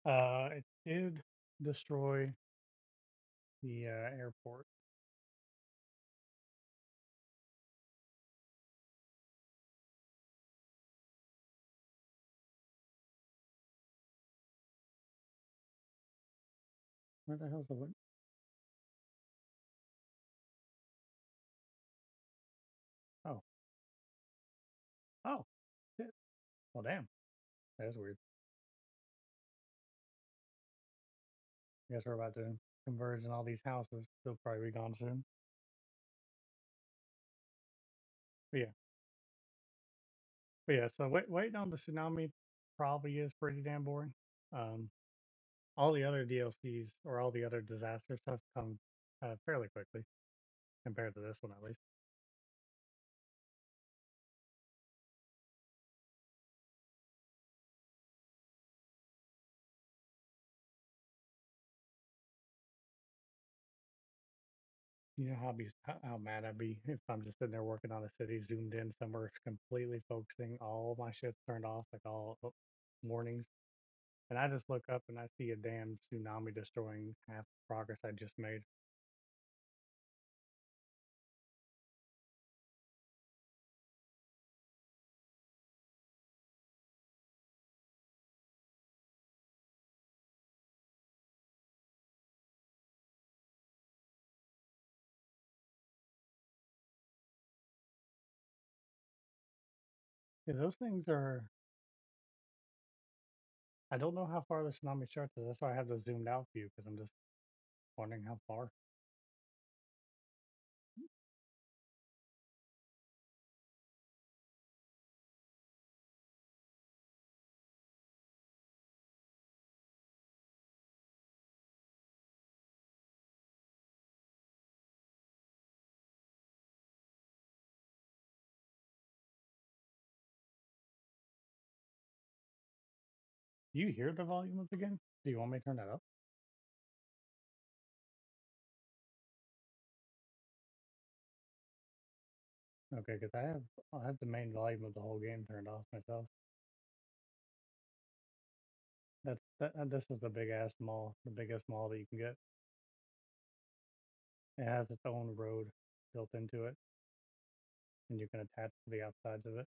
It did destroy the airport. Where the hell's the wind? Oh, oh, shit. Well, damn. That's weird. I guess we're about to converge in all these houses. They'll probably be gone soon. But yeah, but yeah. So waiting on the tsunami probably is pretty damn boring. Um, all the other DLCs or all the other disaster stuff come fairly quickly compared to this one at least. You know how mad I'd be if I'm just sitting there working on a city zoomed in somewhere completely focusing, all my shit's turned off like all mornings, and I just look up and I see a damn tsunami destroying half the progress I just made. Yeah, those things are. I don't know how far the tsunami starts. That's why I have the zoomed out view because I'm just wondering how far. Do you hear the volume of the game? Do you want me to turn that up? Okay, because I have the main volume of the whole game turned off myself. This is the big ass mall, the biggest mall that you can get. It has its own road built into it, and you can attach to the outsides of it.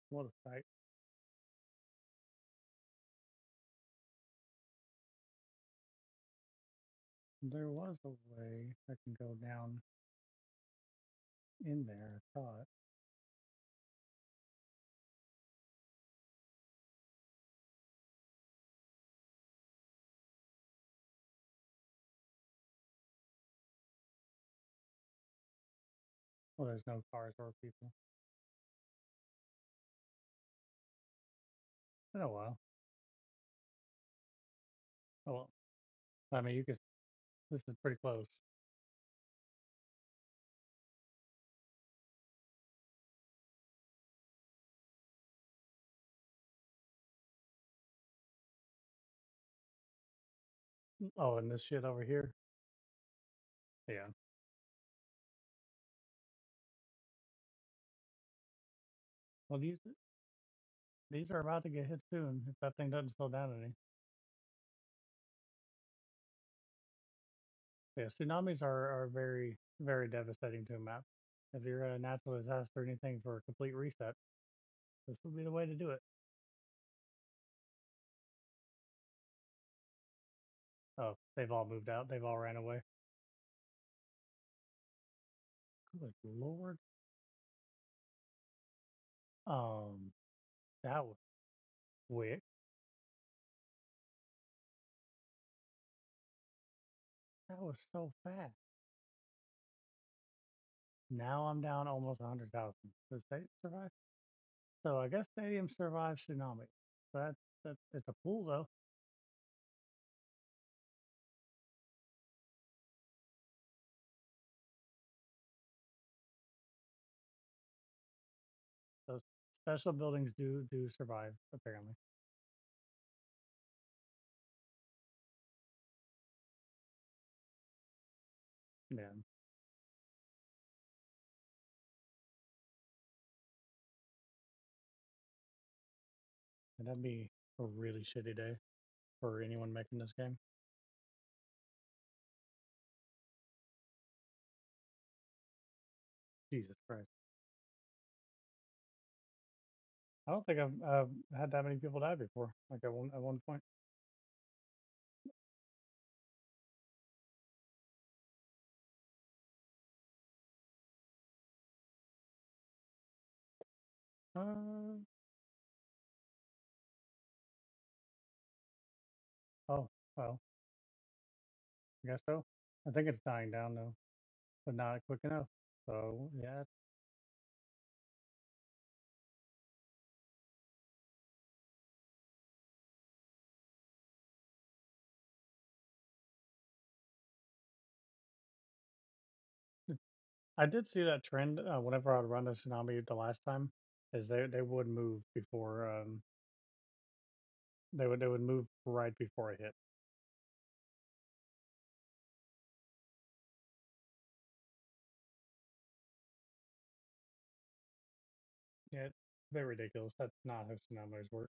What a sight! There was a way I can go down in there. I thought. Well, there's no cars or people. Been a while. Oh well. I mean, you could. This is pretty close. Oh, and this shit over here. Yeah. Well, these are about to get hit soon if that thing doesn't slow down any. Yeah, tsunamis are very very devastating to a map. If you're a natural disaster or anything for a complete reset, this will be the way to do it. Oh, they've all moved out. They've all ran away. Good lord. Um, that was quick. That was so fast. Now I'm down almost 100,000. Does they survive? So I guess Stadium survived tsunami. That's it's a pool though. Those special buildings do survive apparently. Yeah, and that'd be a really shitty day for anyone making this game. Jesus Christ. I don't think I've had that many people die before. Like at one point. Uh, oh, well, I guess so. I think it's dying down though, but not quick enough. So yeah, I did see that trend. Whenever I'd run the tsunami the last time, is they would move before they would move right before it hit. Yeah, it's very ridiculous. That's not how tsunamis work.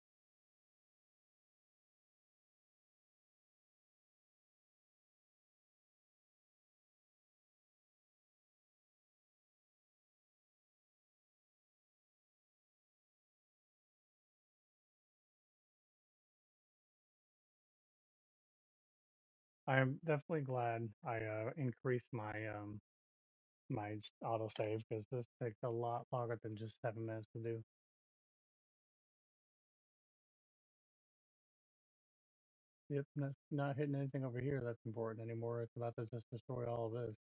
I am definitely glad I increased my autosave because this takes a lot longer than just 7 minutes to do. Yep, not hitting anything over here that's important anymore. It's about to just destroy all of this.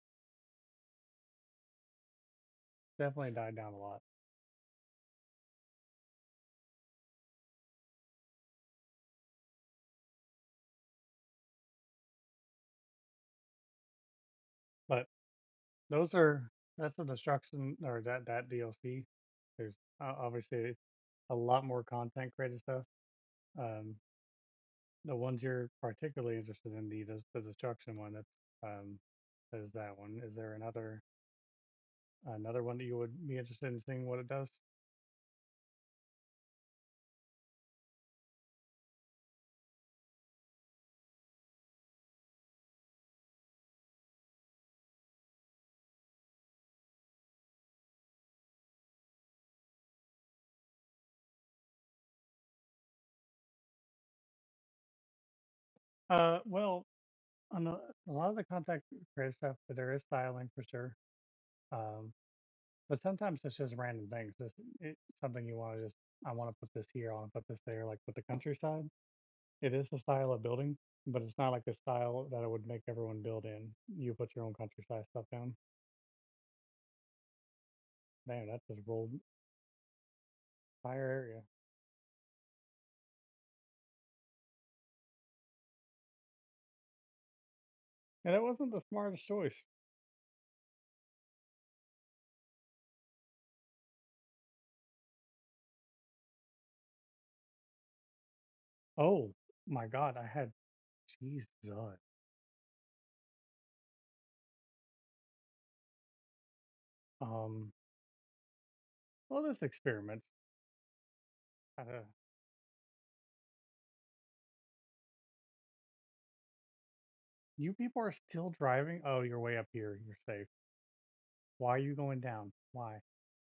Definitely died down a lot. But those are that's the destruction or that DLC. There's obviously a lot more content created stuff. Um, the ones you're particularly interested in, the destruction one, that's um, is that one. Is there another one that you would be interested in seeing what it does? Well, on a lot of the content created stuff, but there is styling for sure. Um, but sometimes it's just random things. Something you want to just, I want to put this here, I want to put this there, like with the countryside. It is a style of building, but it's not like a style that it would make everyone build in. You put your own countryside stuff down. Damn, that just rolled fire area. And it wasn't the smartest choice. Oh my God, I had Jesus. Um, well, this experiment. Uh, you people are still driving. Oh, you're way up here. You're safe. Why are you going down? Why?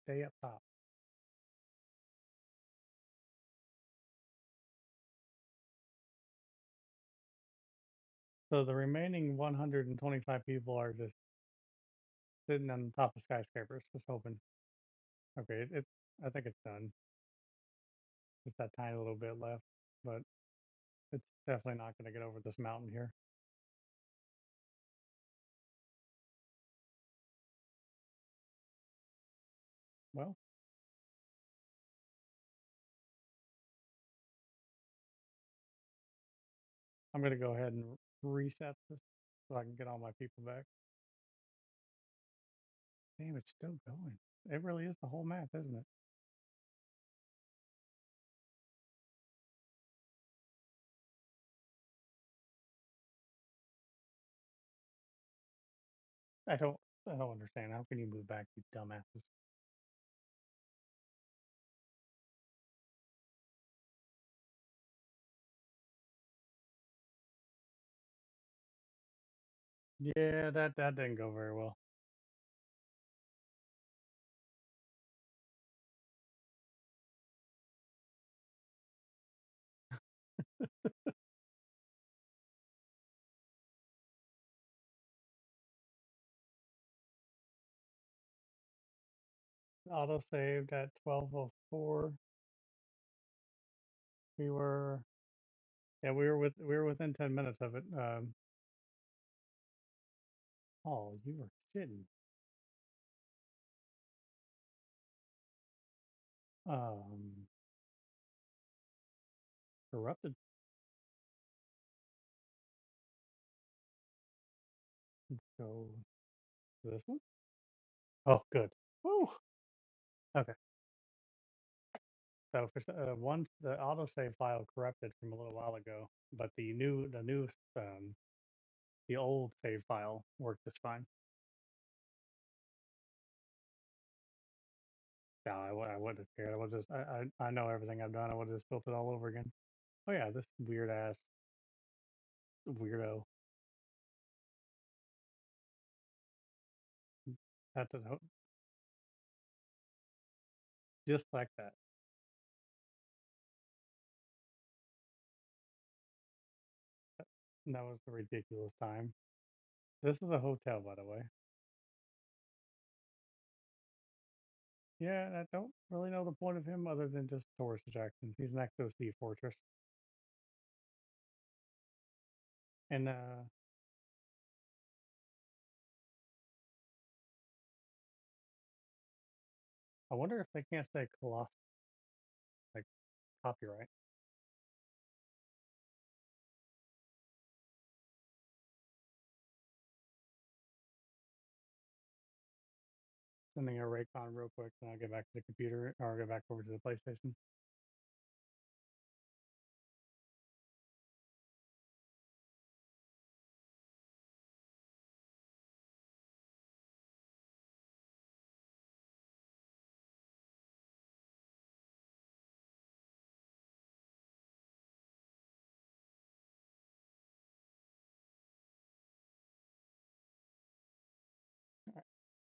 Stay up top. So the remaining 125 people are just sitting on top of skyscrapers, just hoping. Okay, I think it's done. Just that tiny little bit left, but it's definitely not going to get over this mountain here. Well, I'm going to go ahead and reset this so I can get all my people back. Damn, it's still going. It really is the whole map, isn't it? I don't I don't understand. How can you move back, you dumbasses? Yeah, that didn't go very well. Auto saved at 12:04. We were yeah we were within 10 minutes of it. Oh, you were shitting. Um, Corrupted. Go to this one. Oh, good. Woo. Okay. So once the autosave file corrupted from a little while ago, but the new the old save file worked just fine. No, I wouldn't have cared. I would just I know everything I've done. I would have just built it all over again. Oh yeah, this weird ass weirdo. That's a, just like that. That was a ridiculous time. This is a hotel, by the way. Yeah, I don't really know the point of him other than just tourist attraction. He's next to a sea fortress, and I wonder if they can't say coloss like copyright. Sending a Raycon real quick, and I'll get back to the computer or I'll get back over to the PlayStation.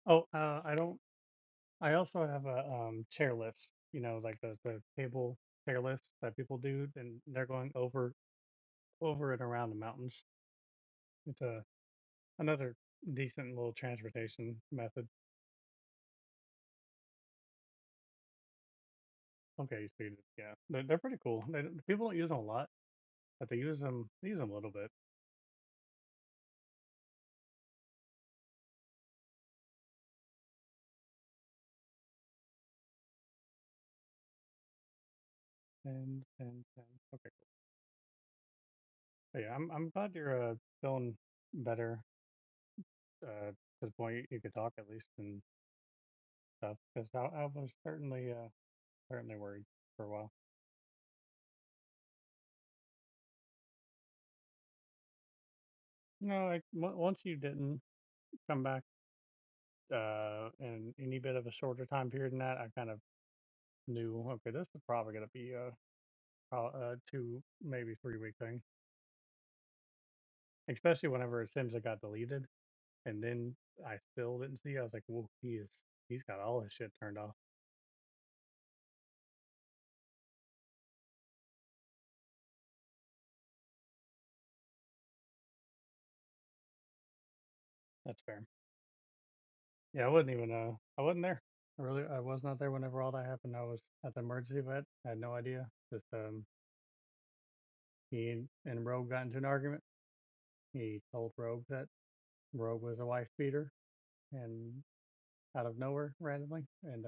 Oh, I don't. I also have a chair lifts. You know, like the cable chair lifts that people do, and they're going over and around the mountains. It's a another decent little transportation method. Okay, speed. Yeah, they're pretty cool. People don't use them a lot, but they use them. They use them a little bit. And okay, cool. But yeah, I'm glad you're feeling better. To the point you could talk at least and stuff. Because I was certainly worried for a while. No, like once you didn't come back in any bit of a shorter time period than that, I kind of knew okay, this is probably gonna be a 2 maybe 3 week thing. Especially whenever it seems it got deleted, and then I still didn't see. I was like, "Whoa, he's got all his shit turned off." That's fair. Yeah, I wasn't there. I was not there whenever all that happened. I was at the emergency vet. I had no idea. Just he and Rogue got into an argument. He told Rogue that Rogue was a wife beater, and out of nowhere randomly, and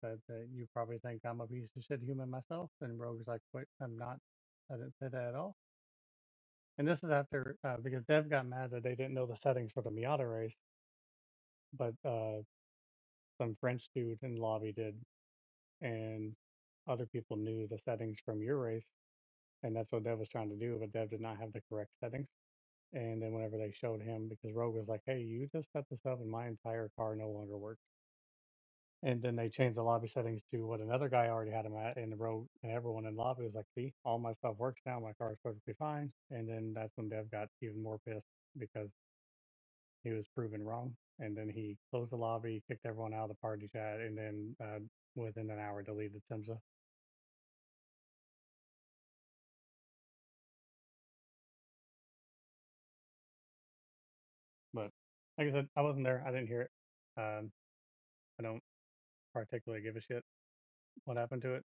said that you probably think I'm a piece of shit human myself. And Rogue's like, wait, I'm not. I didn't say that at all. And this is after because Dev got mad that they didn't know the settings for the Miata race, but some French dude in the lobby did, and other people knew the settings from your race, and that's what Dev was trying to do, but Dev did not have the correct settings. And then whenever they showed him, because Rogue was like, "Hey, you just set this up, and my entire car no longer works." And then they changed the lobby settings to what another guy already had him at, and the Rogue and everyone in the lobby was like, "See, all my stuff works now. My car is perfectly fine." And then that's when Dev got even more pissed because he was proven wrong. And then he closed the lobby, kicked everyone out of the party chat, and then within an hour deleted Simsa. But like I said, I wasn't there. I didn't hear it. I don't particularly give a shit what happened to it.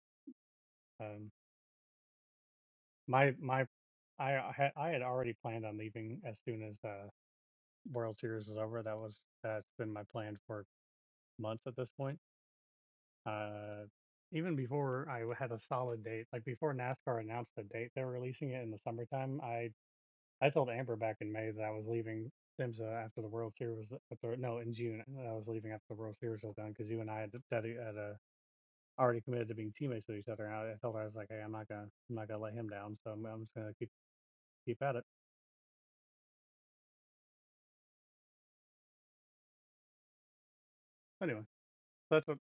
Um, my I had already planned on leaving as soon as World Series is over. That's been my plan for months at this point. Uh, Even before I had a solid date, like before NASCAR announced the date they're releasing it in the summertime, I told Amber back in May that I was leaving SIMSA after the World Series. No, in June I was leaving after the World Series was done because you and I had already committed to being teammates with each other. And I told her I was like, hey, I'm not gonna let him down, so I'm just gonna keep at it. Anyway, that's what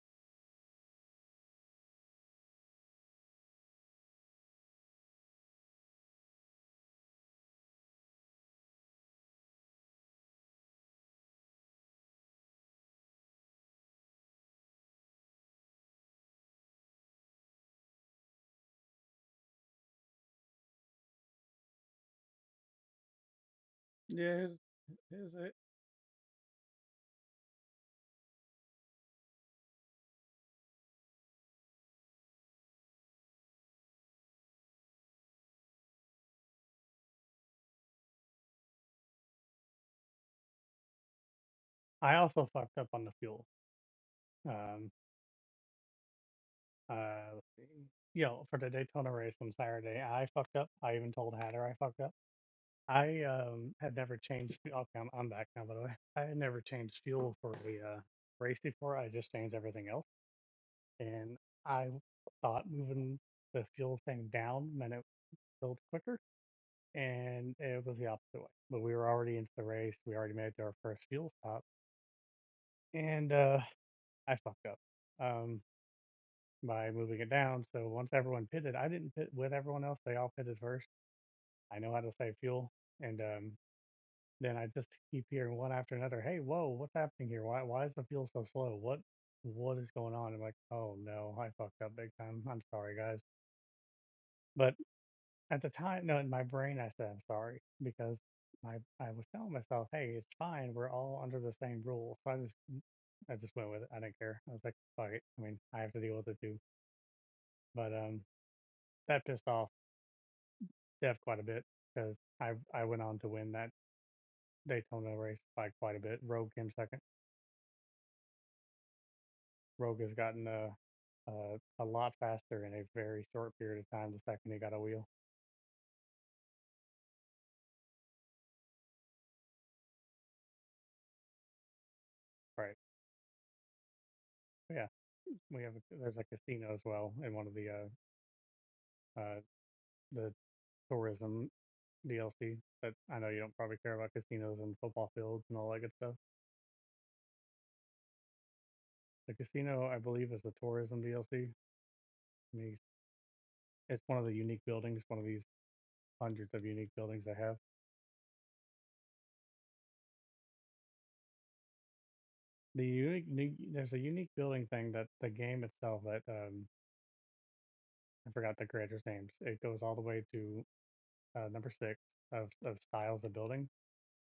yeah. His I also fucked up on the fuel. Um, let's see. Yo, for the Daytona race on Saturday, I fucked up. I even told Hatter I fucked up. I had never changed. Okay, I'm back now. By the way, I had never changed fuel for the race before. I just changed everything else, and I thought moving the fuel thing down meant it filled quicker, and it was the opposite way. But we were already into the race. We already made it to our first fuel stop, and I fucked up. Um, by moving it down. So once everyone pitted, I didn't pit with everyone else. They all pitted first. I know how to save fuel, and then I just keep hearing one after another. Hey, whoa, what's happening here? Why is the fuel so slow? What is going on? I'm like, oh no, I fucked up big time. I'm sorry, guys. But at the time, no, in my brain, I said I'm sorry because I was telling myself, hey, it's fine. We're all under the same rules. So I just went with it. I didn't care. I was like, fuck it. I mean, I have to deal with it too. But that pissed off Dev quite a bit because I went on to win that Daytona race by quite a bit. Rogue came second. Rogue has gotten a lot faster in a very short period of time. The second he got a wheel, right? Yeah, we have there's a casino as well in one of the tourism DLC. But I know you don't probably care about casinos and football fields and all that good stuff. The casino, I believe, is the tourism DLC. mean, it's one of the unique buildings, one of these hundreds of unique buildings they have. There's a unique building thing that the game itself that I forgot the creator's names. It goes all the way to number six of styles of building,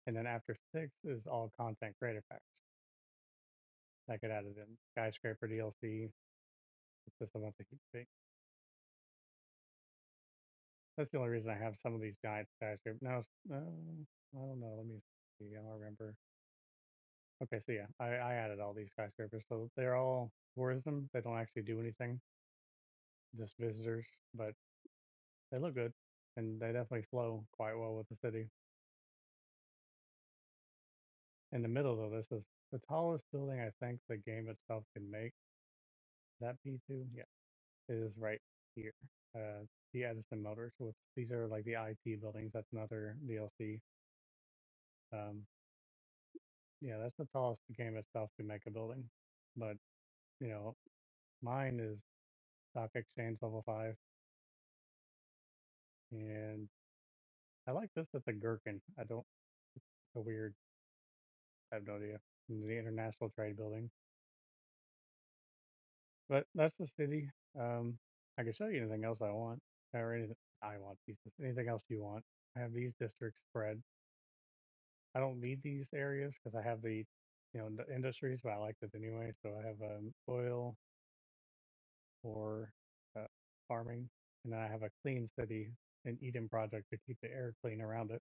and then after six is all content creator packs that get added in. Skyscraper DLC. It's just a bunch of things. That's the only reason I have some of these giant skyscrapers. No, I don't know. Let me see. I don't remember. Okay, so yeah, I added all these skyscrapers, so they're all tourism. They don't actually do anything, just visitors, but they look good, and they definitely flow quite well with the city. In the middle of this is the tallest building I think the game itself can make. Is that P2? Yeah, it is right here. The Edison Motors. So these are like the IT buildings. That's another DLC. Um, yeah, that's the tallest the game itself can make a building. But, you know, mine is stock exchange level 5. And I like this at the Gherkin. I don't, it's a weird, I have no idea. The International Trade Building. But that's the city. I can show you anything else I want, or anything I want. Pieces. Anything else you want. I have these districts spread. I don't need these areas because I have the industries, but I like it anyway. So I have oil for uh, farming, and then I have a clean city and Eden project to keep the air clean around it.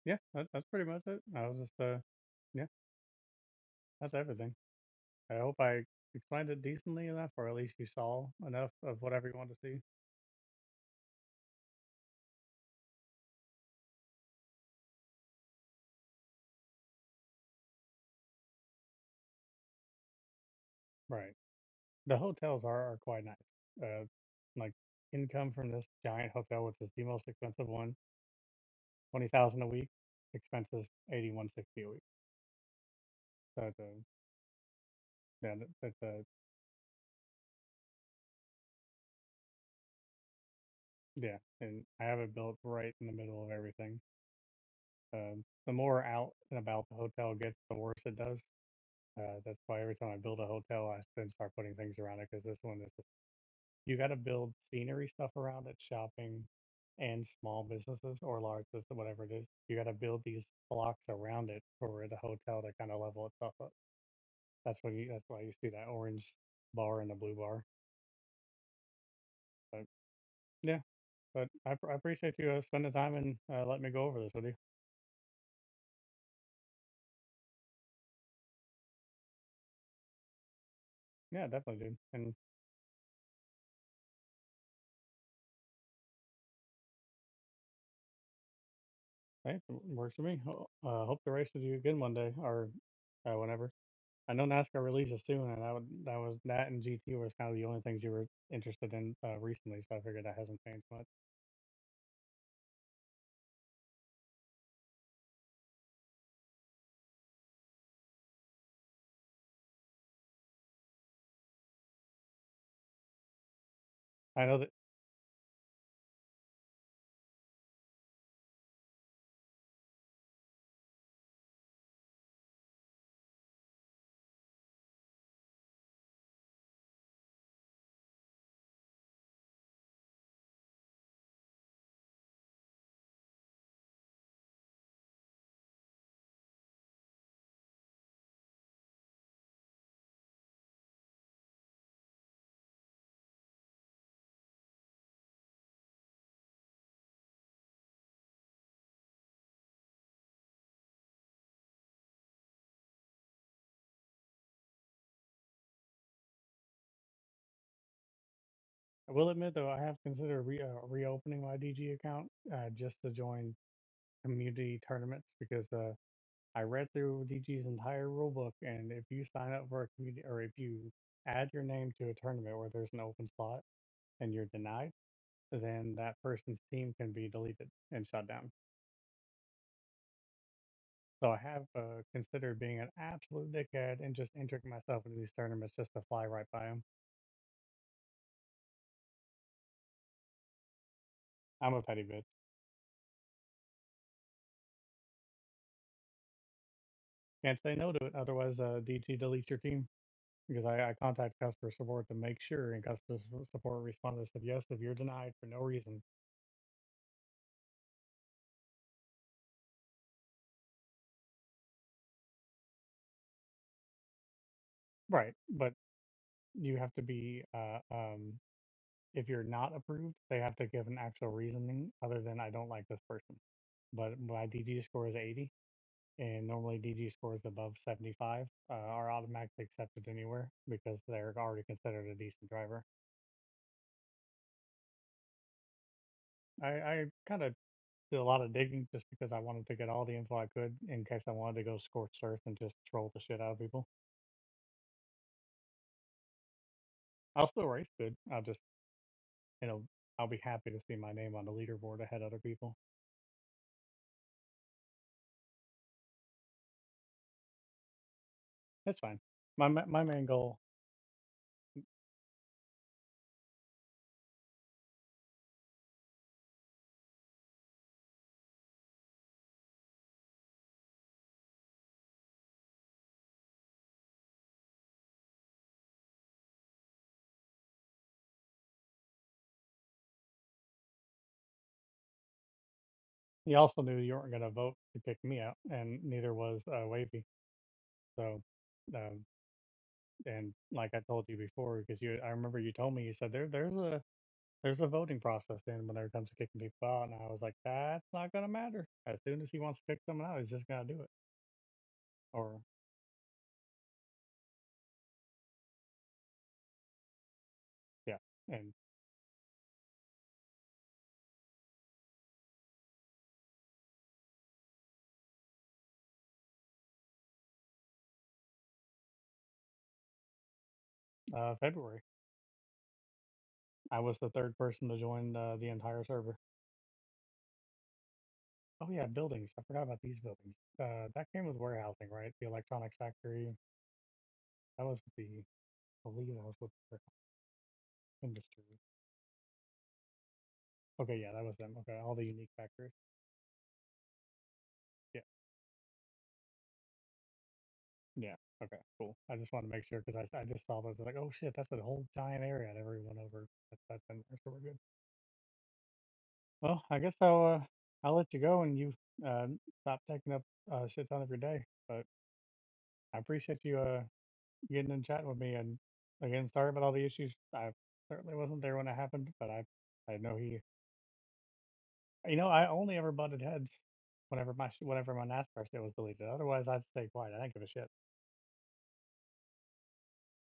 Yeah, that's pretty much it. I was just yeah, that's everything. I hope I explained it decently enough, or at least you saw enough of whatever you want to see. Right. The hotels are quite nice. Like income from this giant hotel, which is the most expensive one, 20,000 a week. Expenses 8160 a week. So it's a yeah, that's a yeah, and I have it built right in the middle of everything. The more out and about the hotel gets, the worse it does. That's why every time I build a hotel, I then start putting things around it because this one is you got to build scenery stuff around it, shopping, and small businesses or large business, whatever it is. You got to build these blocks around it for the hotel to kind of level itself up. That's why you see that orange bar and the blue bar. But yeah, but I appreciate you spending time and letting me go over this with you. Yeah, definitely, dude. And hey, it works for me. Hope to race with you again one day or whenever. I know NASCAR releases soon, and that and GT was kind of the only things you were interested in recently, so I figured that hasn't changed much. I know that I will admit though I have considered reopening my DG account just to join community tournaments because I read through DG's entire rule book, and if you sign up for a community or if you add your name to a tournament where there's an open slot and you're denied, then that person's team can be deleted and shut down. So I have considered being an absolute dickhead and just entering myself into these tournaments just to fly right by them. I'm a petty bitch. Can't say no to it. Otherwise, DT deletes your team because I contact customer support to make sure, and customer support responded said yes if you're denied for no reason. Right, but you have to be if you're not approved, they have to give an actual reasoning other than I don't like this person. But my DG score is 80, and normally DG scores above 75 are automatically accepted anywhere because they're already considered a decent driver. I kind of did a lot of digging just because I wanted to get all the info I could in case I wanted to go scorched earth and just troll the shit out of people. I'll still race good. I'll just, you know, I'll be happy to see my name on the leaderboard ahead of other people. That's fine. My main goal, you also knew you weren't going to vote to kick me out, and neither was Wavy. So, um, and like I told you before, because I remember you told me you said there's a voting process in whenever it comes to kicking people out, and I was like, that's not going to matter. As soon as he wants to kick someone out, he's just going to do it. Or yeah, and February, I was the third person to join the entire server. Oh yeah, buildings. I forgot about these buildings. That came with warehousing, right? The electronics factory. That was I believe that was with the industry. Okay, yeah, that was them. Okay, all the unique factories. Yeah, yeah. Okay, cool. I just want to make sure because I just saw those. I was like, oh shit, that's a whole giant area I never even went over. That's in there, so we're good. Well, I guess I'll let you go and you uh stop taking up a shit ton of your day. But I appreciate you getting in chat with me. And again, sorry about all the issues. I certainly wasn't there when it happened, but I know I only ever butted heads whenever my NASCAR shit was deleted. Otherwise, I'd stay quiet. I didn't give a shit.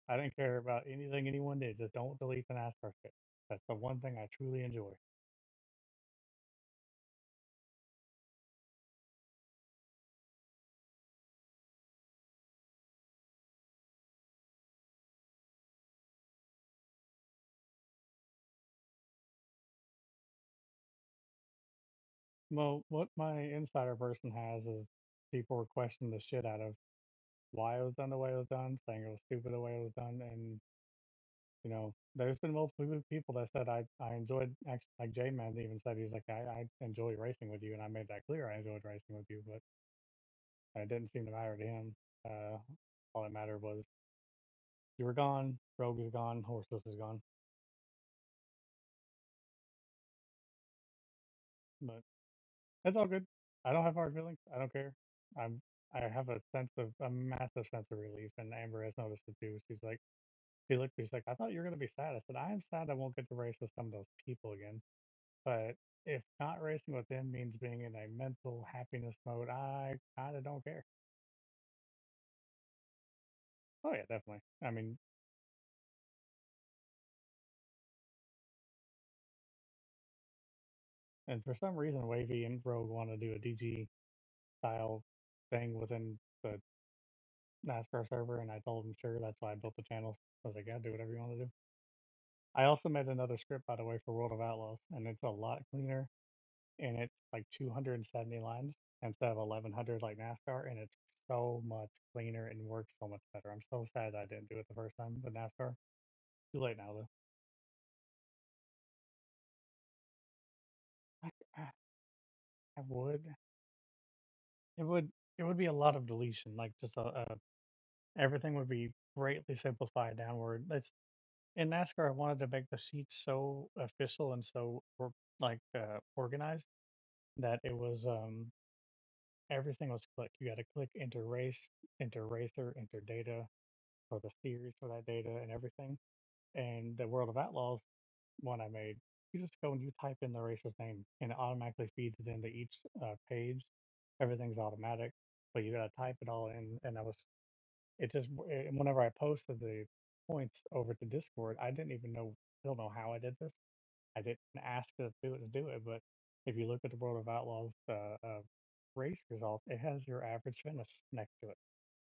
I didn't care about anything anyone did. Just don't delete the NASCAR shit. That's the one thing I truly enjoy. Well, what my insider person has is people were questioning the shit out of why it was done the way it was done, saying it was stupid the way it was done, and there's been multiple people that said I enjoyed actually like J Man even said he's like I enjoy racing with you and I made that clear I enjoyed racing with you, but it didn't seem to matter to him. Uh, all that mattered was you were gone, Rogue is gone, Horseless is gone. But it's all good. I don't have hard feelings. I don't care. I'm I have a massive sense of relief, and Amber has noticed it too. She's like, I thought you were gonna be sad. I said, I am sad I won't get to race with some of those people again. But if not racing with them means being in a mental happiness mode, I kind of don't care. Oh yeah, definitely. I mean, and for some reason, Wavy and Rogue want to do a DG style thing within the NASCAR server, and I told them sure. That's why I built the channel. I was like, yeah, do whatever you want to do. I also made another script, by the way, for World of Outlaws, and it's a lot cleaner, and it's like 270 lines instead of 1100 like NASCAR, and it's so much cleaner and works so much better. I'm so sad I didn't do it the first time with NASCAR. Too late now though. I, I would. It would. It would be a lot of deletion. Like just everything would be greatly simplified downward. It's in NASCAR. I wanted to make the sheets so official and so organized that it was everything was click. You got to click enter race, enter racer, enter data for the series for that data and everything. And the World of Outlaws one I made, you just go and you type in the racer's name and it automatically feeds it into each page. Everything's automatic, but you gotta type it all in. And whenever I posted the points over to Discord, I didn't even know, still know how I did this. I didn't ask it to do it, but If you look at the World of Outlaws race results, it has your average finish next to it.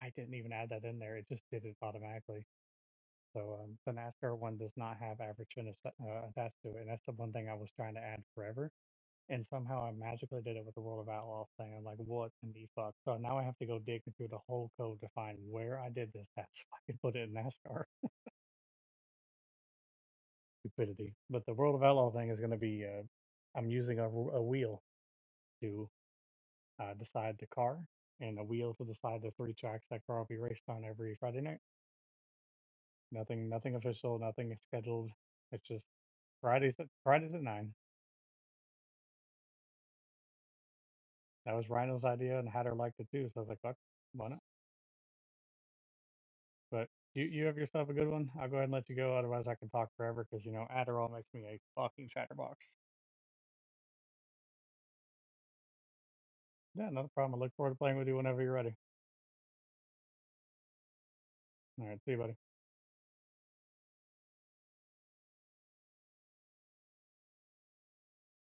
I didn't even add that in there; it just did it automatically. So the NASCAR one does not have average finish attached to it, and that's the one thing I was trying to add forever. And somehow I magically did it with the World of Outlaws thing. I'm like, what in the fuck? So now I have to go digging through the whole code to find where I did this at so I can put it in NASCAR. Stupidity. But the World of Outlaw thing is going to be I'm using a wheel to decide the car and a wheel to decide the three tracks that car will be raced on every Friday night. Nothing official, nothing scheduled. It's just Fridays at 9. That was Rhino's idea and Hatter liked it too, so I was like, fuck, why not? But you have yourself a good one. I'll go ahead and let you go, otherwise I can talk forever because Adderall makes me a fucking chatterbox. Yeah, not a problem. I look forward to playing with you whenever you're ready. All right, see you, buddy.